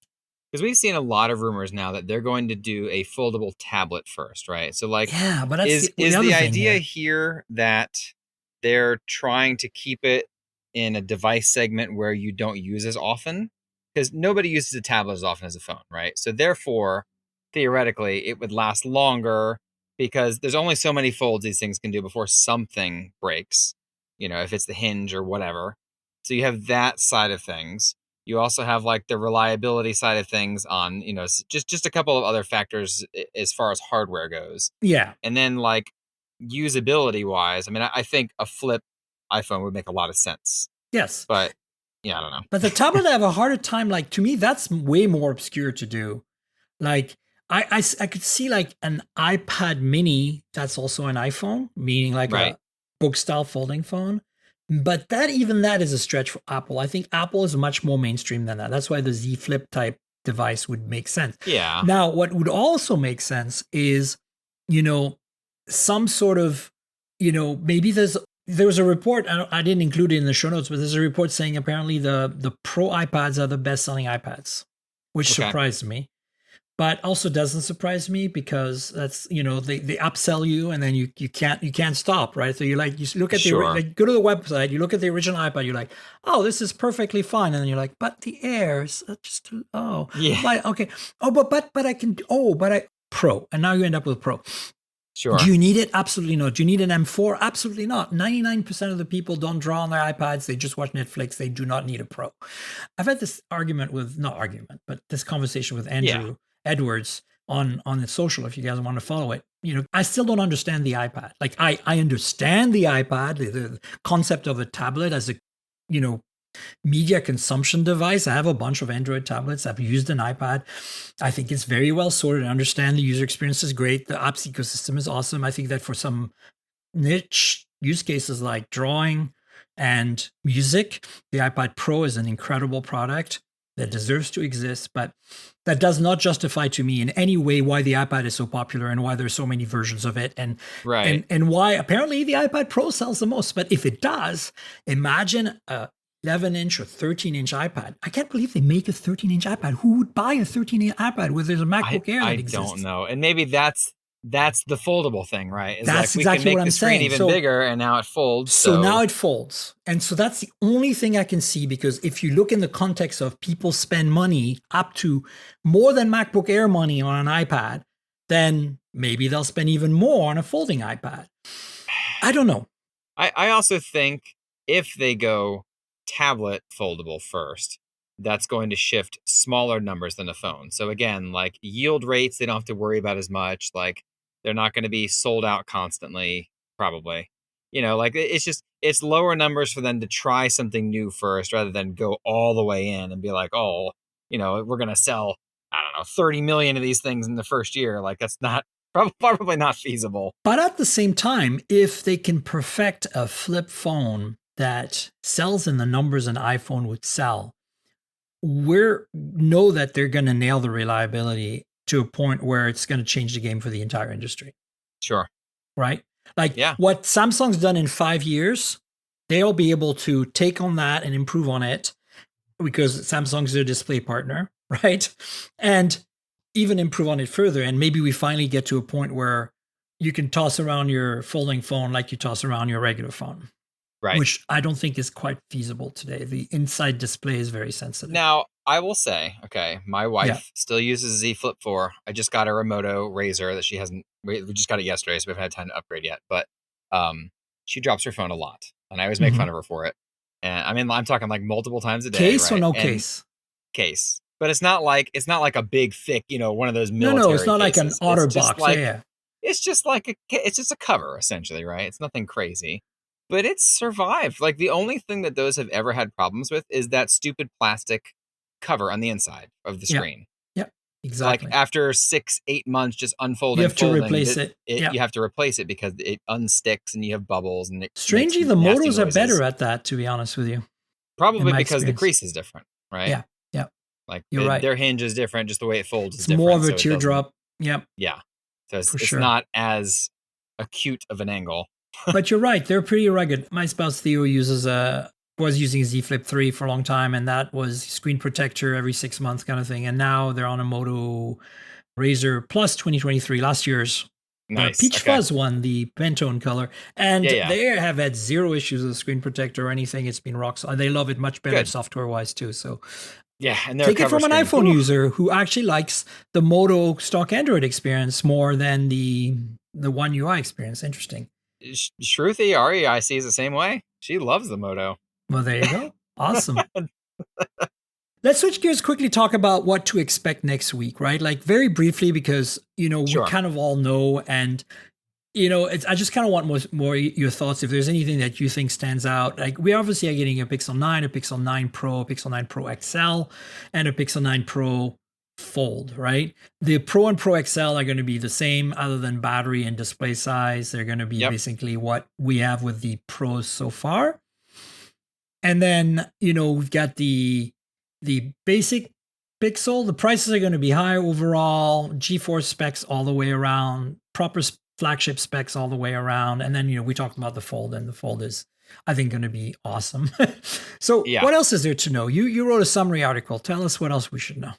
Speaker 3: because we've seen a lot of rumors now that they're going to do a foldable tablet first, right? So like,
Speaker 2: yeah, but that's
Speaker 3: is
Speaker 2: other
Speaker 3: the
Speaker 2: thing
Speaker 3: idea here that they're trying to keep it in a device segment where you don't use as often? Because nobody uses a tablet as often as a phone, right? So therefore, theoretically, it would last longer because there's only so many folds these things can do before something breaks, if it's the hinge or whatever. So you have that side of things. You also have like the reliability side of things on, just a couple of other factors as far as hardware goes.
Speaker 2: Yeah.
Speaker 3: And then like usability wise, I mean, I think a flip iPhone would make a lot of sense.
Speaker 2: Yes.
Speaker 3: But yeah, I don't know.
Speaker 2: But the tablet, I have a harder time. Like, to me, that's way more obscure to do. Like, I could see like an iPad mini that's also an iPhone, meaning like
Speaker 3: Right.
Speaker 2: a book style folding phone. But even that is a stretch for Apple. I think Apple is much more mainstream than that. That's why the Z Flip type device would make sense.
Speaker 3: Yeah.
Speaker 2: Now, what would also make sense is, some sort of, maybe there's there was a report. I didn't include it in the show notes, but there's a report saying apparently the Pro iPads are the best selling iPads, which surprised me. But also doesn't surprise me because that's, they upsell you and then you can't stop, right? So you look at go to the website, you look at the original iPad, you're like, oh, this is perfectly fine, and then you're like, but the Airs are just too low.
Speaker 3: Yeah.
Speaker 2: But, okay. Oh, but I can. Oh, but I Pro, and now you end up with Pro.
Speaker 3: Sure.
Speaker 2: Do you need it? Absolutely not. Do you need an M4? Absolutely not. 99% of the people don't draw on their iPads. They just watch Netflix. They do not need a Pro. I've had this this conversation with Andrew Edwards on the social, if you guys want to follow it. I still don't understand the iPad. Like I understand the iPad, the concept of a tablet as a, media consumption device. I have a bunch of Android tablets. I've used an iPad. I think it's very well sorted. I understand the user experience is great. The apps ecosystem is awesome. I think that for some niche use cases like drawing and music, the iPad Pro is an incredible product that deserves to exist, but that does not justify to me in any way why the iPad is so popular and why there's so many versions of it, and why apparently the iPad Pro sells the most. But if it does, imagine a 11-inch or 13-inch iPad. I can't believe they make a 13-inch iPad. Who would buy a 13-inch iPad where there's a MacBook Air that exists?
Speaker 3: I don't know. And maybe that's the foldable thing, right?
Speaker 2: That's exactly what I'm saying.
Speaker 3: We can make the screen even bigger, and now it folds.
Speaker 2: So now it folds. And so that's the only thing I can see, because if you look in the context of people spend money up to more than MacBook Air money on an iPad, then maybe they'll spend even more on a folding iPad. I don't know.
Speaker 3: I also think if they go tablet foldable first, that's going to shift smaller numbers than a phone. So again, like yield rates, they don't have to worry about as much. Like they're not going to be sold out constantly, probably. It's lower numbers for them to try something new first, rather than go all the way in and be like, oh, we're going to sell, I don't know, 30 million of these things in the first year. Like that's not probably not feasible.
Speaker 2: But at the same time, if they can perfect a flip phone that sells in the numbers an iPhone would sell, know that they're going to nail the reliability to a point where it's going to change the game for the entire industry.
Speaker 3: Sure.
Speaker 2: Right? What Samsung's done in 5 years, they'll be able to take on that and improve on it, because Samsung's their display partner, right? And even improve on it further. And maybe we finally get to a point where you can toss around your folding phone like you toss around your regular phone. Right. Which I don't think is quite feasible today. The inside display is very sensitive.
Speaker 3: Now, I will say, my wife still uses Z Flip 4. I just got her a Moto Razr that she hasn't, we just got it yesterday, so we haven't had time to upgrade yet. But she drops her phone a lot, and I always make fun of her for it. And I'm talking like multiple times a day.
Speaker 2: Case, right? Or no
Speaker 3: case? Case. But it's not like a big, thick, one of those military
Speaker 2: No, it's not
Speaker 3: cases.
Speaker 2: Like an OtterBox.
Speaker 3: It's just it's just a cover, essentially, right? It's nothing crazy. But it's survived. Like the only thing that those have ever had problems with is that stupid plastic cover on the inside of the screen.
Speaker 2: Yep, exactly.
Speaker 3: Like after 6-8 months, just unfolding.
Speaker 2: You have to replace it.
Speaker 3: You have to replace it because it unsticks and you have bubbles and it.
Speaker 2: Strangely, the Motos are better at that, to be honest with you.
Speaker 3: Probably because the crease is different, right?
Speaker 2: Yeah.
Speaker 3: Like
Speaker 2: you're right.
Speaker 3: Their hinge is different, just the way it folds is
Speaker 2: it's
Speaker 3: different.
Speaker 2: More of a teardrop. Yep.
Speaker 3: Yeah. So it's not as acute of an angle.
Speaker 2: But you're right. They're pretty rugged. My spouse Theo was using Z Flip 3 for a long time, and that was screen protector every 6 months kind of thing. And now they're on a Moto Razr Plus 2023, last year's Peach Fuzz one, the Pantone color. And they have had zero issues with the screen protector or anything. It's been rock solid. They love it much better software-wise too. So
Speaker 3: and
Speaker 2: take it from an iPhone user who actually likes the Moto stock Android experience more than the One UI experience. Interesting.
Speaker 3: Shruti, our EI, sees the same way. She loves the Moto.
Speaker 2: Well, there you go. Awesome. Let's switch gears quickly, talk about what to expect next week, right? Like very briefly, because, we kind of all know. And, I just kind of want more your thoughts. If there's anything that you think stands out, like we obviously are getting a Pixel 9, a Pixel 9 Pro, a Pixel 9 Pro XL, and a Pixel 9 Pro Fold, right? The Pro and Pro XL are going to be the same other than battery and display size. They're going to be basically what we have with the Pros so far. And then, we've got the basic Pixel. The prices are going to be high overall, GeForce specs all the way around, proper flagship specs all the way around. And then, we talked about the Fold, and the Fold is, I think, going to be awesome. So
Speaker 3: Yeah.
Speaker 2: what else is there to know? You wrote a summary article. Tell us what else we should know.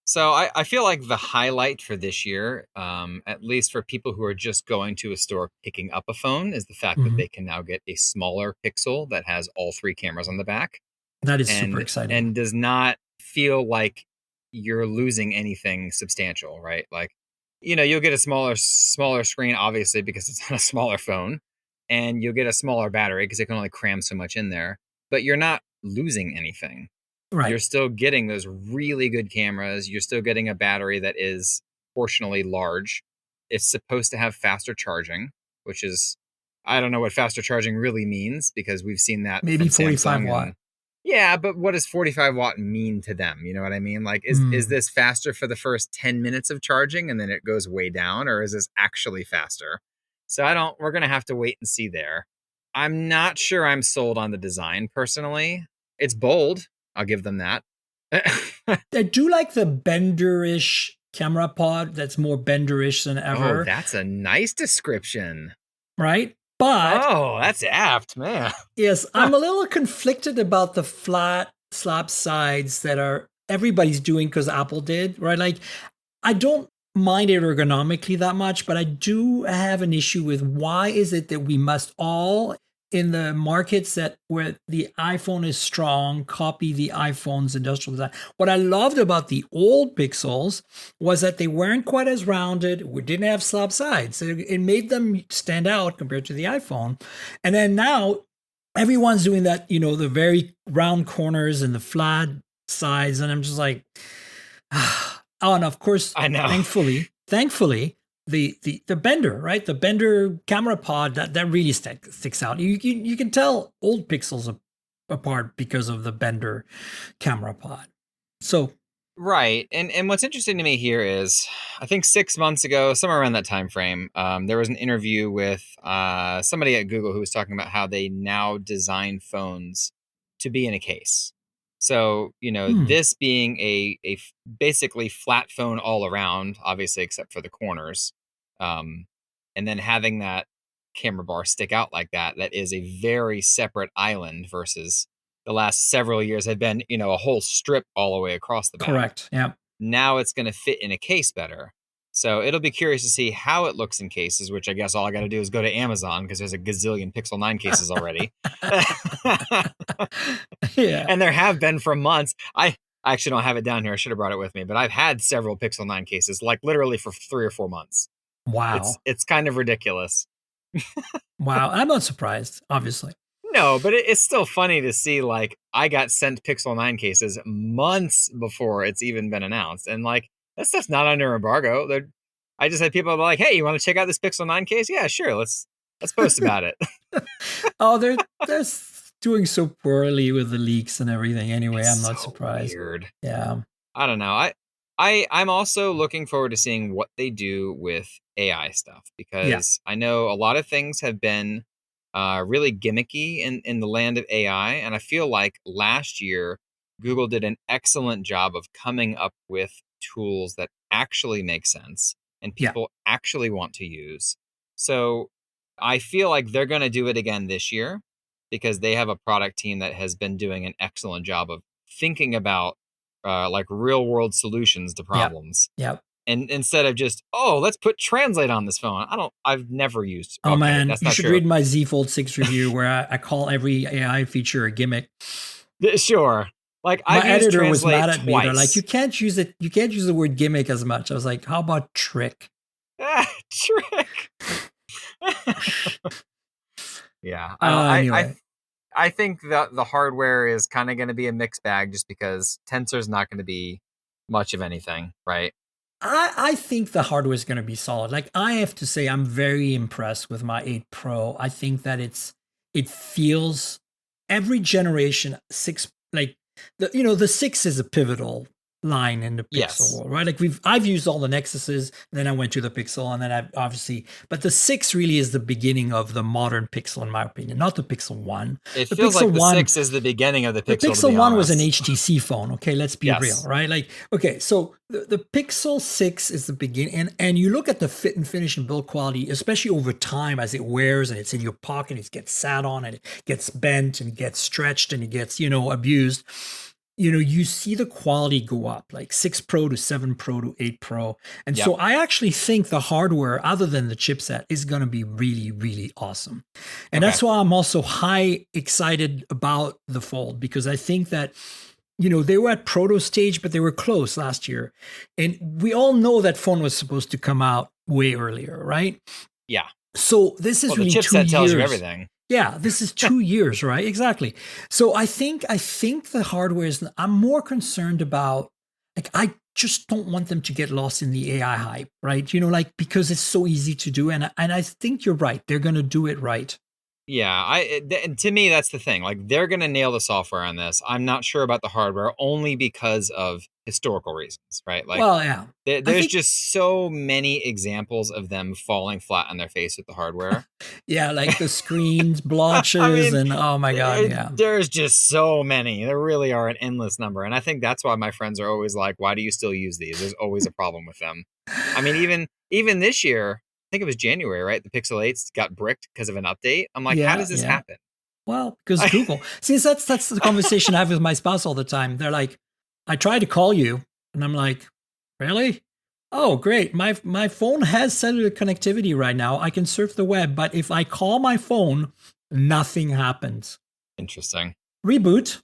Speaker 3: So I feel like the highlight for this year, at least for people who are just going to a store picking up a phone, is the fact that they can now get a smaller Pixel that has all 3 cameras on the back.
Speaker 2: That is super exciting.
Speaker 3: And does not feel like you're losing anything substantial, right? Like, you'll get a smaller screen, obviously, because it's on a smaller phone, and you'll get a smaller battery because it can only cram so much in there, but you're not losing anything.
Speaker 2: Right.
Speaker 3: You're still getting those really good cameras. You're still getting a battery that is proportionally large. It's supposed to have faster charging, which is, I don't know what faster charging really means, because we've seen that
Speaker 2: maybe
Speaker 3: from
Speaker 2: 45
Speaker 3: Samsung
Speaker 2: watt.
Speaker 3: Yeah, but what does 45 watt mean to them? You know what I mean? Like, is this faster for the first 10 minutes of charging and then it goes way down, or is this actually faster? So we're going to have to wait and see there. I'm not sure I'm sold on the design personally. It's bold. I'll give them that.
Speaker 2: I do like the benderish camera pod that's more benderish than ever.
Speaker 3: Oh, that's a nice description.
Speaker 2: Right? But
Speaker 3: that's apt, man.
Speaker 2: Yes, I'm a little conflicted about the flat slab sides that everybody's doing because Apple did, right? Like, I don't mind it ergonomically that much, but I do have an issue with why is it that we must all, in the markets where the iPhone is strong, copy the iPhone's industrial design. What I loved about the old Pixels was that they weren't quite as rounded. We didn't have slab sides. It made them stand out compared to the iPhone. And then now everyone's doing that, the very round corners and the flat sides. And I'm just like, oh, and of course,
Speaker 3: I know.
Speaker 2: Thankfully, the bender, right? The bender camera pod that really sticks out. You can tell old Pixels apart because of the bender camera pod. So
Speaker 3: right, and what's interesting to me here is, I think 6 months ago, somewhere around that time frame, there was an interview with somebody at Google who was talking about how they now design phones to be in a case. So, this being a basically flat phone all around, obviously, except for the corners. And then having that camera bar stick out like that is a very separate island versus the last several years have been, a whole strip all the way across the back.
Speaker 2: Correct. Yeah.
Speaker 3: Now it's going to fit in a case better. So it'll be curious to see how it looks in cases, which I guess all I got to do is go to Amazon because there's a gazillion Pixel 9 cases already.
Speaker 2: Yeah.
Speaker 3: And there have been for months. I actually don't have it down here. I should have brought it with me, but I've had several Pixel 9 cases, like literally for 3 or 4 months.
Speaker 2: Wow.
Speaker 3: It's kind of ridiculous.
Speaker 2: Wow. I'm not surprised, obviously.
Speaker 3: No, but it's still funny to see, like, I got sent Pixel 9 cases months before it's even been announced. And, like, that stuff's not under embargo. I just had people be like, hey, you want to check out this Pixel 9 case? Yeah, sure. Let's post about it.
Speaker 2: Oh, they're doing so poorly with the leaks and everything. Anyway, I'm not
Speaker 3: so
Speaker 2: surprised.
Speaker 3: Weird.
Speaker 2: Yeah.
Speaker 3: I don't know. I'm also looking forward to seeing what they do with AI stuff, because I know a lot of things have been really gimmicky in the land of AI. And I feel like last year, Google did an excellent job of coming up with tools that actually make sense and people actually want to use. So I feel like they're going to do it again this year, because they have a product team that has been doing an excellent job of thinking about like real world solutions to problems.
Speaker 2: Yep.
Speaker 3: And instead of just, let's put Translate on this phone. I've never used.
Speaker 2: Oh, man,
Speaker 3: that's
Speaker 2: you
Speaker 3: not
Speaker 2: should
Speaker 3: true.
Speaker 2: read my Z Fold 6 review where I call every AI feature a gimmick.
Speaker 3: Sure. Like,
Speaker 2: my editor was
Speaker 3: Translate
Speaker 2: mad at me.
Speaker 3: twice.
Speaker 2: They're like, you can't use it. You can't use the word gimmick as much. I was like, how about trick?
Speaker 3: Trick. Yeah.
Speaker 2: Anyway.
Speaker 3: I think that the hardware is kind of going to be a mixed bag, just because Tensor's not going to be much of anything, right?
Speaker 2: I think the hardware is going to be solid. Like, I have to say, I'm very impressed with my 8 Pro. I think that it feels every generation 6, like the 6 is a pivotal line in the Pixel
Speaker 3: Yes.
Speaker 2: world, right? Like I've used all the Nexuses, then I went to the Pixel, and then I've obviously, but the 6 really is the beginning of the modern Pixel, in my opinion, not the Pixel 1.
Speaker 3: It
Speaker 2: The
Speaker 3: feels
Speaker 2: Pixel
Speaker 3: like the
Speaker 2: 1
Speaker 3: 6 is the beginning of the
Speaker 2: the
Speaker 3: Pixel, to
Speaker 2: Pixel
Speaker 3: be
Speaker 2: 1 was an
Speaker 3: honest.
Speaker 2: HTC phone. Okay, let's be
Speaker 3: Yes.
Speaker 2: real, right? Like, okay, so the Pixel 6 is the beginning, and you look at the fit and finish and build quality, especially over time as it wears and it's in your pocket, it gets sat on and it gets bent and it gets stretched and it gets, abused. You see the quality go up, like 6 Pro to 7 Pro to 8 Pro. And so I actually think the hardware, other than the chipset, is going to be really, really awesome. And that's why I'm also excited about the Fold, because I think that, they were at proto stage, but they were close last year. And we all know that phone was supposed to come out way earlier, right?
Speaker 3: Yeah.
Speaker 2: So this is really
Speaker 3: the
Speaker 2: 2
Speaker 3: chipset
Speaker 2: years.
Speaker 3: tells you everything.
Speaker 2: Yeah, this is 2 years, right? Exactly. So I think the hardware is. I'm more concerned about, like, I just don't want them to get lost in the AI hype, right? Because it's so easy to do, and I think you're right. They're going to do it right.
Speaker 3: Yeah, to me that's the thing. Like, they're going to nail the software on this. I'm not sure about the hardware, only because of historical reasons, right? Like,
Speaker 2: well, yeah.
Speaker 3: There's just so many examples of them falling flat on their face with the hardware.
Speaker 2: Yeah, like the screens, blotches, and oh my God, yeah.
Speaker 3: There's just so many. There really are an endless number. And I think that's why my friends are always like, why do you still use these? There's always a problem with them. I mean, even this year, I think it was January, right? The Pixel 8s got bricked because of an update. I'm like, how does this happen?
Speaker 2: Well, because Google. See, that's the conversation I have with my spouse all the time. They're like, I tried to call you, and I'm like, really? Oh, great. My phone has cellular connectivity right now. I can surf the web, but if I call my phone, nothing happens.
Speaker 3: Interesting.
Speaker 2: Reboot.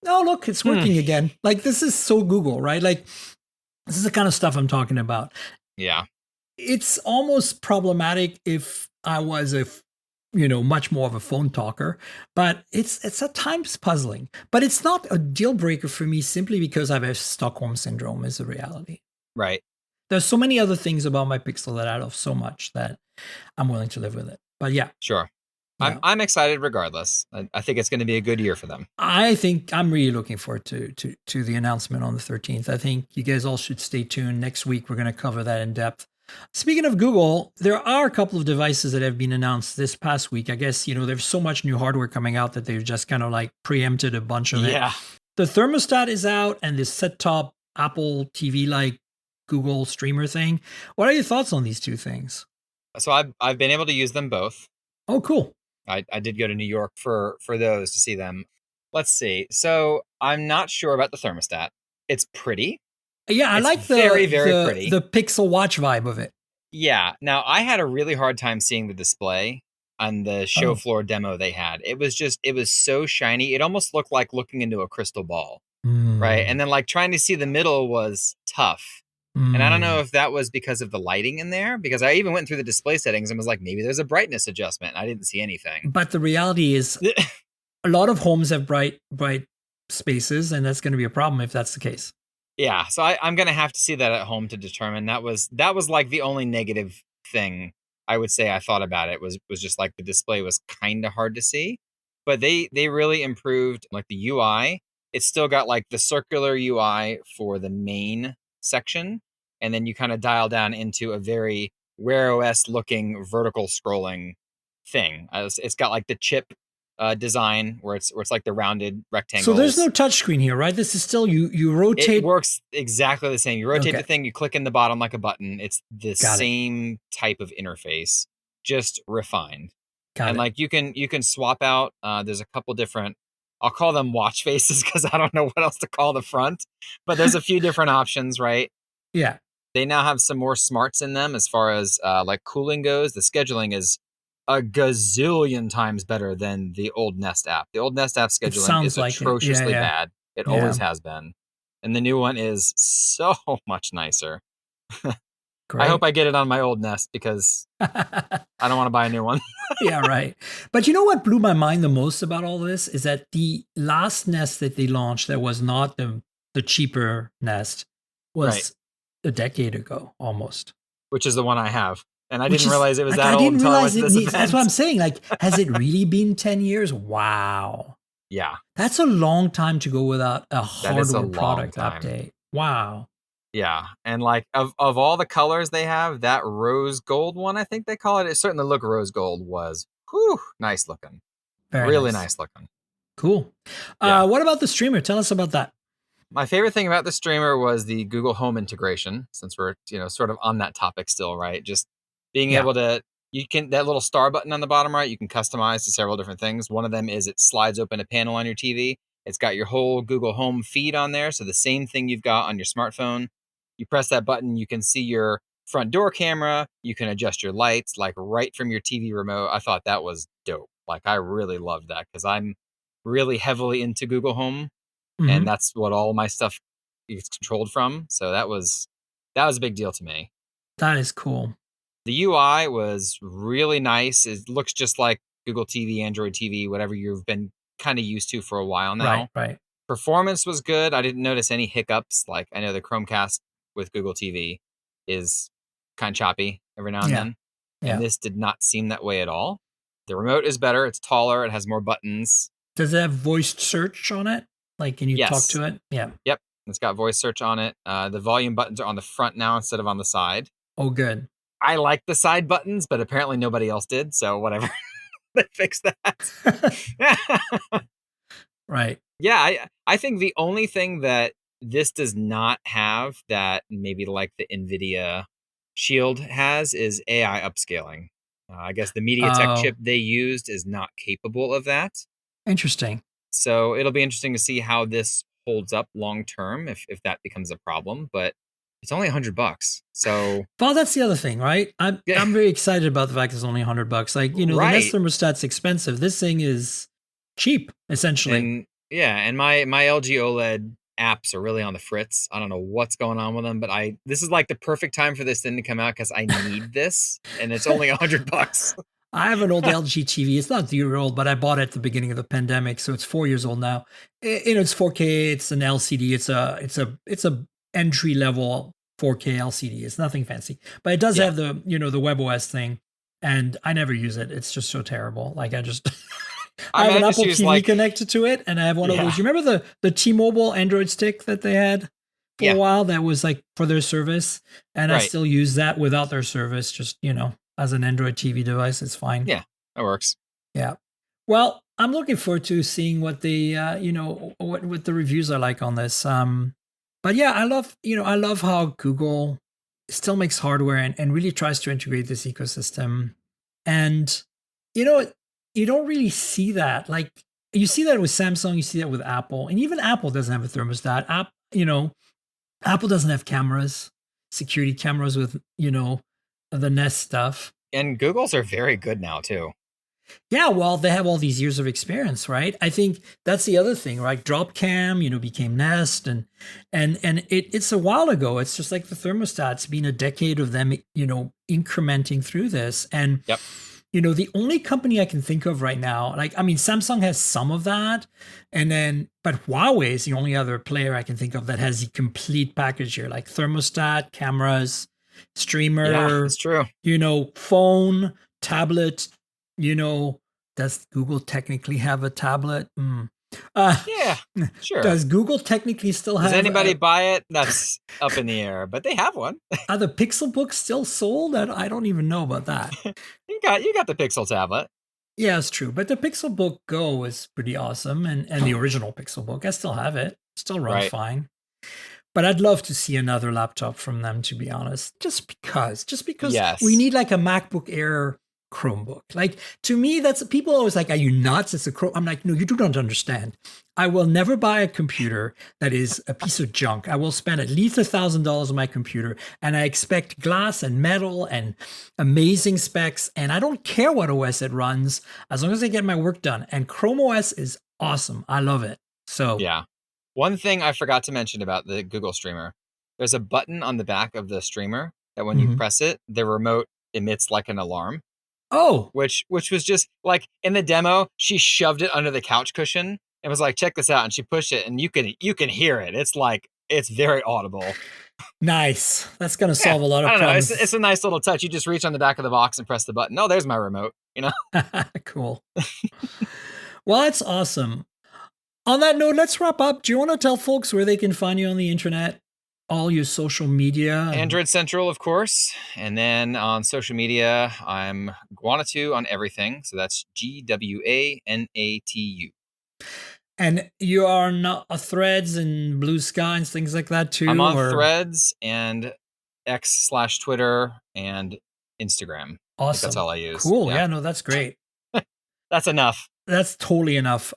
Speaker 2: Oh, look, it's working again. Like, this is so Google, right? Like, this is the kind of stuff I'm talking about.
Speaker 3: Yeah.
Speaker 2: It's almost problematic if I was much more of a phone talker, but it's at times puzzling. But it's not a deal breaker for me simply because I have Stockholm syndrome is a reality.
Speaker 3: Right.
Speaker 2: There's so many other things about my Pixel that I love so much that I'm willing to live with it. But yeah.
Speaker 3: Sure.
Speaker 2: Yeah.
Speaker 3: I'm excited regardless. I think it's going to be a good year for them.
Speaker 2: I think I'm really looking forward to the announcement on the 13th. I think you guys all should stay tuned. Next week, we're going to cover that in depth. Speaking of Google, there are a couple of devices that have been announced this past week. I guess, there's so much new hardware coming out that they've just kind of like preempted a bunch of it.
Speaker 3: Yeah.
Speaker 2: The thermostat is out, and this set-top Apple TV-like Google streamer thing. What are your thoughts on these two things?
Speaker 3: So I've been able to use them both.
Speaker 2: Oh, cool.
Speaker 3: I did go to New York for those to see them. Let's see. So I'm not sure about the thermostat. It's pretty.
Speaker 2: Yeah, I like
Speaker 3: very, very pretty.
Speaker 2: The Pixel Watch vibe of it.
Speaker 3: Yeah. Now, I had a really hard time seeing the display on the show floor demo they had. It was so shiny. It almost looked like looking into a crystal ball, right? And then like trying to see the middle was tough. And I don't know if that was because of the lighting in there, because I even went through the display settings and was like, maybe there's a brightness adjustment. I didn't see anything.
Speaker 2: But the reality is a lot of homes have bright spaces, and that's going to be a problem if that's the case.
Speaker 3: Yeah, so I'm going to have to see that at home to determine. That was like the only negative thing I would say I thought about it was just like the display was kind of hard to see. But they really improved like the UI. It's still got like the circular UI for the main section, and then you kind of dial down into a very Wear OS looking vertical scrolling thing. It's got like the chip design where it's like the rounded rectangles.
Speaker 2: So there's no touchscreen here, right? This is still you rotate.
Speaker 3: It works exactly the same. You rotate the thing, you click in the bottom like a button. It's the same type of interface, just refined. And like you can swap out. There's a couple different. I'll call them watch faces because I don't know what else to call the front. But there's a few different options, right?
Speaker 2: Yeah.
Speaker 3: They now have some more smarts in them as far as like cooling goes. The scheduling is a gazillion times better than the old Nest app. The old Nest app scheduling is atrociously bad. It always has been. And the new one is so much nicer. I hope I get it on my old Nest because I don't want to buy a new one.
Speaker 2: Yeah, right. But you know what blew my mind the most about all this is that the last Nest that they launched that was not the cheaper Nest was a decade ago almost. Which
Speaker 3: is the one I have. And I didn't realize it was that old until I went to this event.
Speaker 2: That's what I'm saying. Like, has it really been 10 years? Wow.
Speaker 3: Yeah.
Speaker 2: That's a long time to go without a hardware product update. Wow.
Speaker 3: Yeah, and like of all the colors they have, that rose gold one, I think they call it. It certainly looked rose gold was whew, nice looking,
Speaker 2: Very
Speaker 3: really
Speaker 2: nice.
Speaker 3: nice looking.
Speaker 2: Cool.
Speaker 3: Yeah,
Speaker 2: What about the streamer? Tell us about that.
Speaker 3: my favorite thing about the streamer was the Google Home integration. Since we're sort of on that topic still, right? Just being
Speaker 2: Yeah.
Speaker 3: able to that little star button on the bottom right, you can customize to several different things. One of them is it slides open a panel on your TV. It's got your whole Google Home feed on there, so the same thing you've got on your smartphone. You press that button, you can see your front door camera. You can adjust your lights like right from your TV remote. I thought that was dope. Like I really loved that because I'm really heavily into Google Home, and
Speaker 2: Hmm.
Speaker 3: that's what all my stuff is controlled from. So that was a big deal to me.
Speaker 2: That is cool.
Speaker 3: The UI was really nice. It looks just like Google TV, Android TV, whatever you've been kind of used to for a while
Speaker 2: Right,
Speaker 3: now.
Speaker 2: right.
Speaker 3: Performance was good. I didn't notice any hiccups. Like I know the Chromecast with Google TV is kind of choppy every now and
Speaker 2: Yeah,
Speaker 3: then, and
Speaker 2: yeah.
Speaker 3: this did not seem that way at all. The remote is better. It's taller. It has more buttons.
Speaker 2: Does it have voice search on it? Like, can you talk
Speaker 3: Yes.
Speaker 2: to it? Yeah.
Speaker 3: Yep. It's got voice search on it. The volume buttons are on the front now instead of on the side.
Speaker 2: Oh, good.
Speaker 3: I like the side buttons, but apparently nobody else did. So whatever. They fixed that.
Speaker 2: Right.
Speaker 3: Yeah, I think the only thing that this does not have that maybe like the NVIDIA Shield has is AI upscaling. I guess the MediaTek
Speaker 2: Oh,
Speaker 3: chip they used is not capable of that.
Speaker 2: interesting.
Speaker 3: So it'll be interesting to see how this holds up long term if that becomes a problem. But it's only $100. So
Speaker 2: Well, that's the other thing, right? I'm
Speaker 3: yeah,
Speaker 2: I'm very excited about the fact it's only $100. Like, the Nest
Speaker 3: right.
Speaker 2: thermostat's expensive. This thing is cheap, essentially.
Speaker 3: And yeah, and my LG OLED apps are really on the fritz. I don't know what's going on with them, but this is like the perfect time for this thing to come out because I need this, and it's only $100.
Speaker 2: I have an old LG TV. It's not a year old, but I bought it at the beginning of the pandemic, so it's 4 years old now. It's 4K. It's an LCD. It's a entry level 4K LCD. It's nothing fancy, but it does
Speaker 3: Yeah,
Speaker 2: have the WebOS thing, and I never use it. It's just so terrible. Like I just I
Speaker 3: I
Speaker 2: have
Speaker 3: mean,
Speaker 2: an
Speaker 3: I just
Speaker 2: Apple
Speaker 3: use
Speaker 2: TV
Speaker 3: like
Speaker 2: connected to it, and I have one of
Speaker 3: yeah,
Speaker 2: those. You remember the T-Mobile Android stick that they had for a
Speaker 3: yeah,
Speaker 2: while that was like for their service, and I
Speaker 3: right,
Speaker 2: still use that without their service. Just as an Android TV device, it's fine.
Speaker 3: yeah, that works.
Speaker 2: Yeah. Well, I'm looking forward to seeing what the what the reviews are like on this. But yeah, I love how Google still makes hardware and really tries to integrate this ecosystem. And you know, you don't really see that. Like you see that with Samsung, you see that with Apple, and even Apple doesn't have a thermostat. Apple doesn't have cameras, security cameras with the Nest stuff.
Speaker 3: And Google's are very good now too.
Speaker 2: Yeah, well, they have all these years of experience, right? I think that's the other thing, right? Dropcam, became Nest, and it's a while ago. It's just like the thermostat. It's been a decade of them, incrementing through this. And
Speaker 3: Yep.
Speaker 2: the only company I can think of right now, like I mean, Samsung has some of that, but Huawei is the only other player I can think of that has the complete package here, like thermostat, cameras,
Speaker 3: Yeah,
Speaker 2: streamer,
Speaker 3: it's true.
Speaker 2: phone, tablet, you know, does Google technically have a tablet? Uh,
Speaker 3: Yeah, sure.
Speaker 2: does Google technically still
Speaker 3: Does
Speaker 2: have
Speaker 3: anybody buy it? That's up in the air, but they have one.
Speaker 2: are the Pixel books still sold? I don't even know about that.
Speaker 3: You got the Pixel tablet.
Speaker 2: Yeah, it's true. But the Pixel Book Go is pretty awesome. And the original Pixel Book, I still have it. Still runs
Speaker 3: Right.
Speaker 2: fine. But I'd love to see another laptop from them, to be honest. Just because
Speaker 3: Yes.
Speaker 2: we need like a MacBook Air Chromebook. Like to me, that's people always like, are you nuts? It's a Chrome. I'm like, no, you do not understand. I will never buy a computer that is a piece of junk. I will spend at least $1,000 on my computer, and I expect glass and metal and amazing specs. And I don't care what OS it runs as long as I get my work done. And Chrome OS is awesome. I love it. So
Speaker 3: Yeah. One thing I forgot to mention about the Google Streamer, there's a button on the back of the streamer that when you
Speaker 2: mhm.
Speaker 3: press it, the remote emits like an alarm,
Speaker 2: Oh,
Speaker 3: which was just like in the demo, she shoved it under the couch cushion and was like, check this out. And she pushed it and you can hear it. It's like, it's very audible.
Speaker 2: nice. That's gonna
Speaker 3: Yeah.
Speaker 2: solve a lot
Speaker 3: I
Speaker 2: of
Speaker 3: don't know.
Speaker 2: problems.
Speaker 3: It's a nice little touch. You just reach on the back of the box and press the button. Oh, there's my remote.
Speaker 2: Cool. Well, that's awesome. On that note, let's wrap up. Do you want to tell folks where they can find you on the internet? all your social media?
Speaker 3: Android Central, of course. And then on social media, I'm Guanatu on everything. So that's GWANATU.
Speaker 2: And you are not Threads and Blue Sky and things like that too?
Speaker 3: I'm on Threads and X/Twitter and Instagram.
Speaker 2: Awesome.
Speaker 3: That's all I use.
Speaker 2: Cool. Yeah, no, that's great.
Speaker 3: That's enough.
Speaker 2: That's totally enough.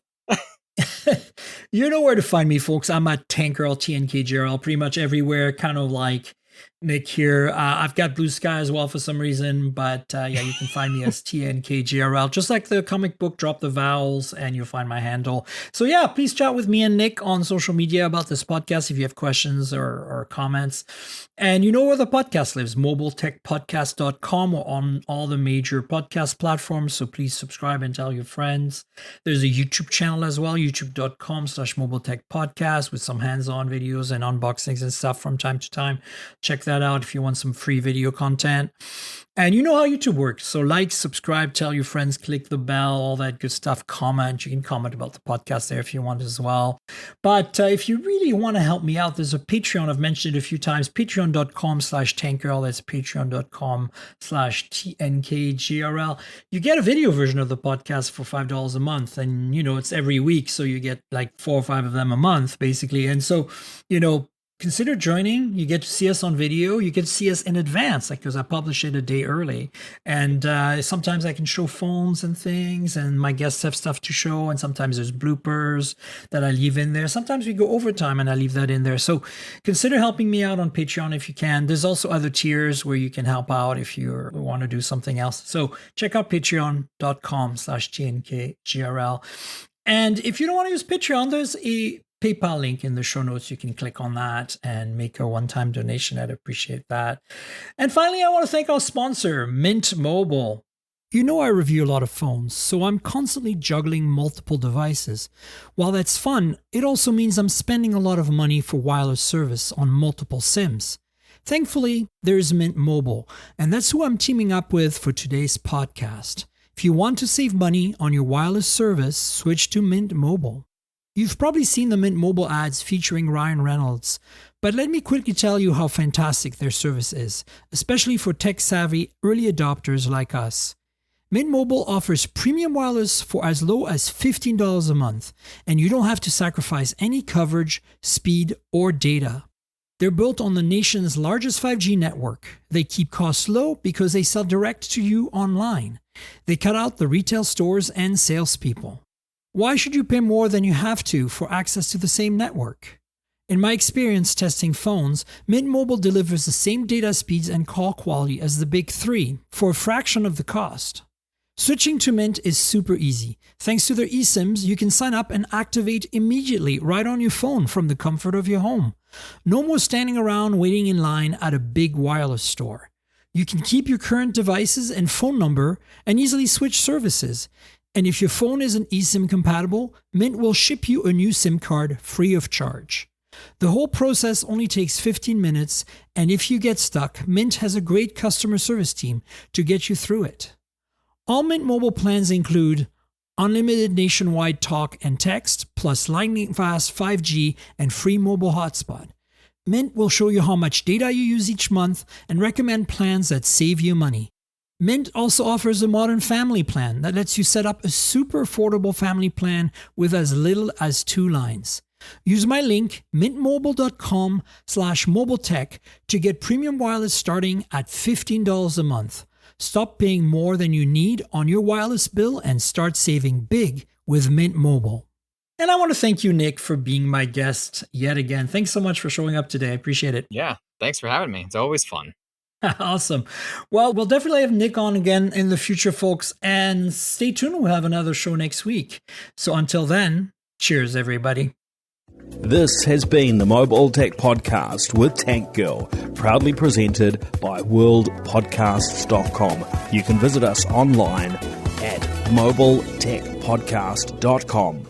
Speaker 2: You know where to find me, folks. I'm at Tankgirl, TNKGRL, pretty much everywhere, kind of like Nick here. I've got Blue Sky as well for some reason, but yeah, you can find me as TNKGRL. Just like the comic book, drop the vowels and you'll find my handle. So yeah, please chat with me and Nick on social media about this podcast if you have questions or comments. And you know where the podcast lives, mobiletechpodcast.com or on all the major podcast platforms. So please subscribe and tell your friends. There's a YouTube channel as well, youtube.com/mobiletechpodcast with some hands-on videos and unboxings and stuff from time to time. Check that out if you want some free video content. And you know how YouTube works. So like, subscribe, tell your friends, click the bell, all that good stuff. Comment. You can comment about the podcast there if you want as well. But if you really want to help me out, there's a Patreon. I've mentioned it a few times. Patreon.com/Tankgirl. That's patreon.com/TNKGRL. You get a video version of the podcast for $5 a month. And, you know, it's every week. So you get like 4 or 5 of them a month, basically. And so, you know, consider joining. You get to see us on video. You get to see us in advance, like because I publish it a day early. And sometimes I can show phones and things, and my guests have stuff to show. And sometimes there's bloopers that I leave in there. Sometimes we go overtime and I leave that in there. So consider helping me out on Patreon if you can. There's also other tiers where you can help out if you want to do something else. So check out patreon.com/TNKGRL. And if you don't want to use Patreon, there's a PayPal link in the show notes. You can click on that and make a one-time donation. I'd appreciate that. And finally, I want to thank our sponsor, Mint Mobile. You know I review a lot of phones, so I'm constantly juggling multiple devices. While that's fun, it also means I'm spending a lot of money for wireless service on multiple SIMs. Thankfully, there's Mint Mobile, and that's who I'm teaming up with for today's podcast. If you want to save money on your wireless service, switch to Mint Mobile. You've probably seen the Mint Mobile ads featuring Ryan Reynolds, but let me quickly tell you how fantastic their service is, especially for tech-savvy early adopters like us. Mint Mobile offers premium wireless for as low as $15 a month, and you don't have to sacrifice any coverage, speed, or data. They're built on the nation's largest 5G network. They keep costs low because they sell direct to you online. They cut out the retail stores and salespeople. Why should you pay more than you have to for access to the same network? In my experience testing phones, Mint Mobile delivers the same data speeds and call quality as the big three for a fraction of the cost. Switching to Mint is super easy. Thanks to their eSIMs, you can sign up and activate immediately right on your phone from the comfort of your home. No more standing around waiting in line at a big wireless store. You can keep your current devices and phone number and easily switch services. And if your phone isn't eSIM compatible, Mint will ship you a new SIM card free of charge. The whole process only takes 15 minutes, and if you get stuck, Mint has a great customer service team to get you through it. All Mint Mobile plans include unlimited nationwide talk and text, plus lightning-fast 5G and free mobile hotspot. Mint will show you how much data you use each month and recommend plans that save you money. Mint also offers a modern family plan that lets you set up a super affordable family plan with as little as 2 lines. Use my link, mintmobile.com/mobiletech to get premium wireless starting at $15 a month. Stop paying more than you need on your wireless bill and start saving big with Mint Mobile. And I want to thank you, Nick, for being my guest yet again. Thanks so much for showing up today. I appreciate it.
Speaker 3: Yeah, thanks for having me. It's always fun.
Speaker 2: Awesome. Well, we'll definitely have Nick on again in the future, folks. And stay tuned. We'll have another show next week. So until then, cheers, everybody.
Speaker 1: This has been the Mobile Tech Podcast with Tank Girl, proudly presented by worldpodcasts.com. You can visit us online at mobiletechpodcast.com.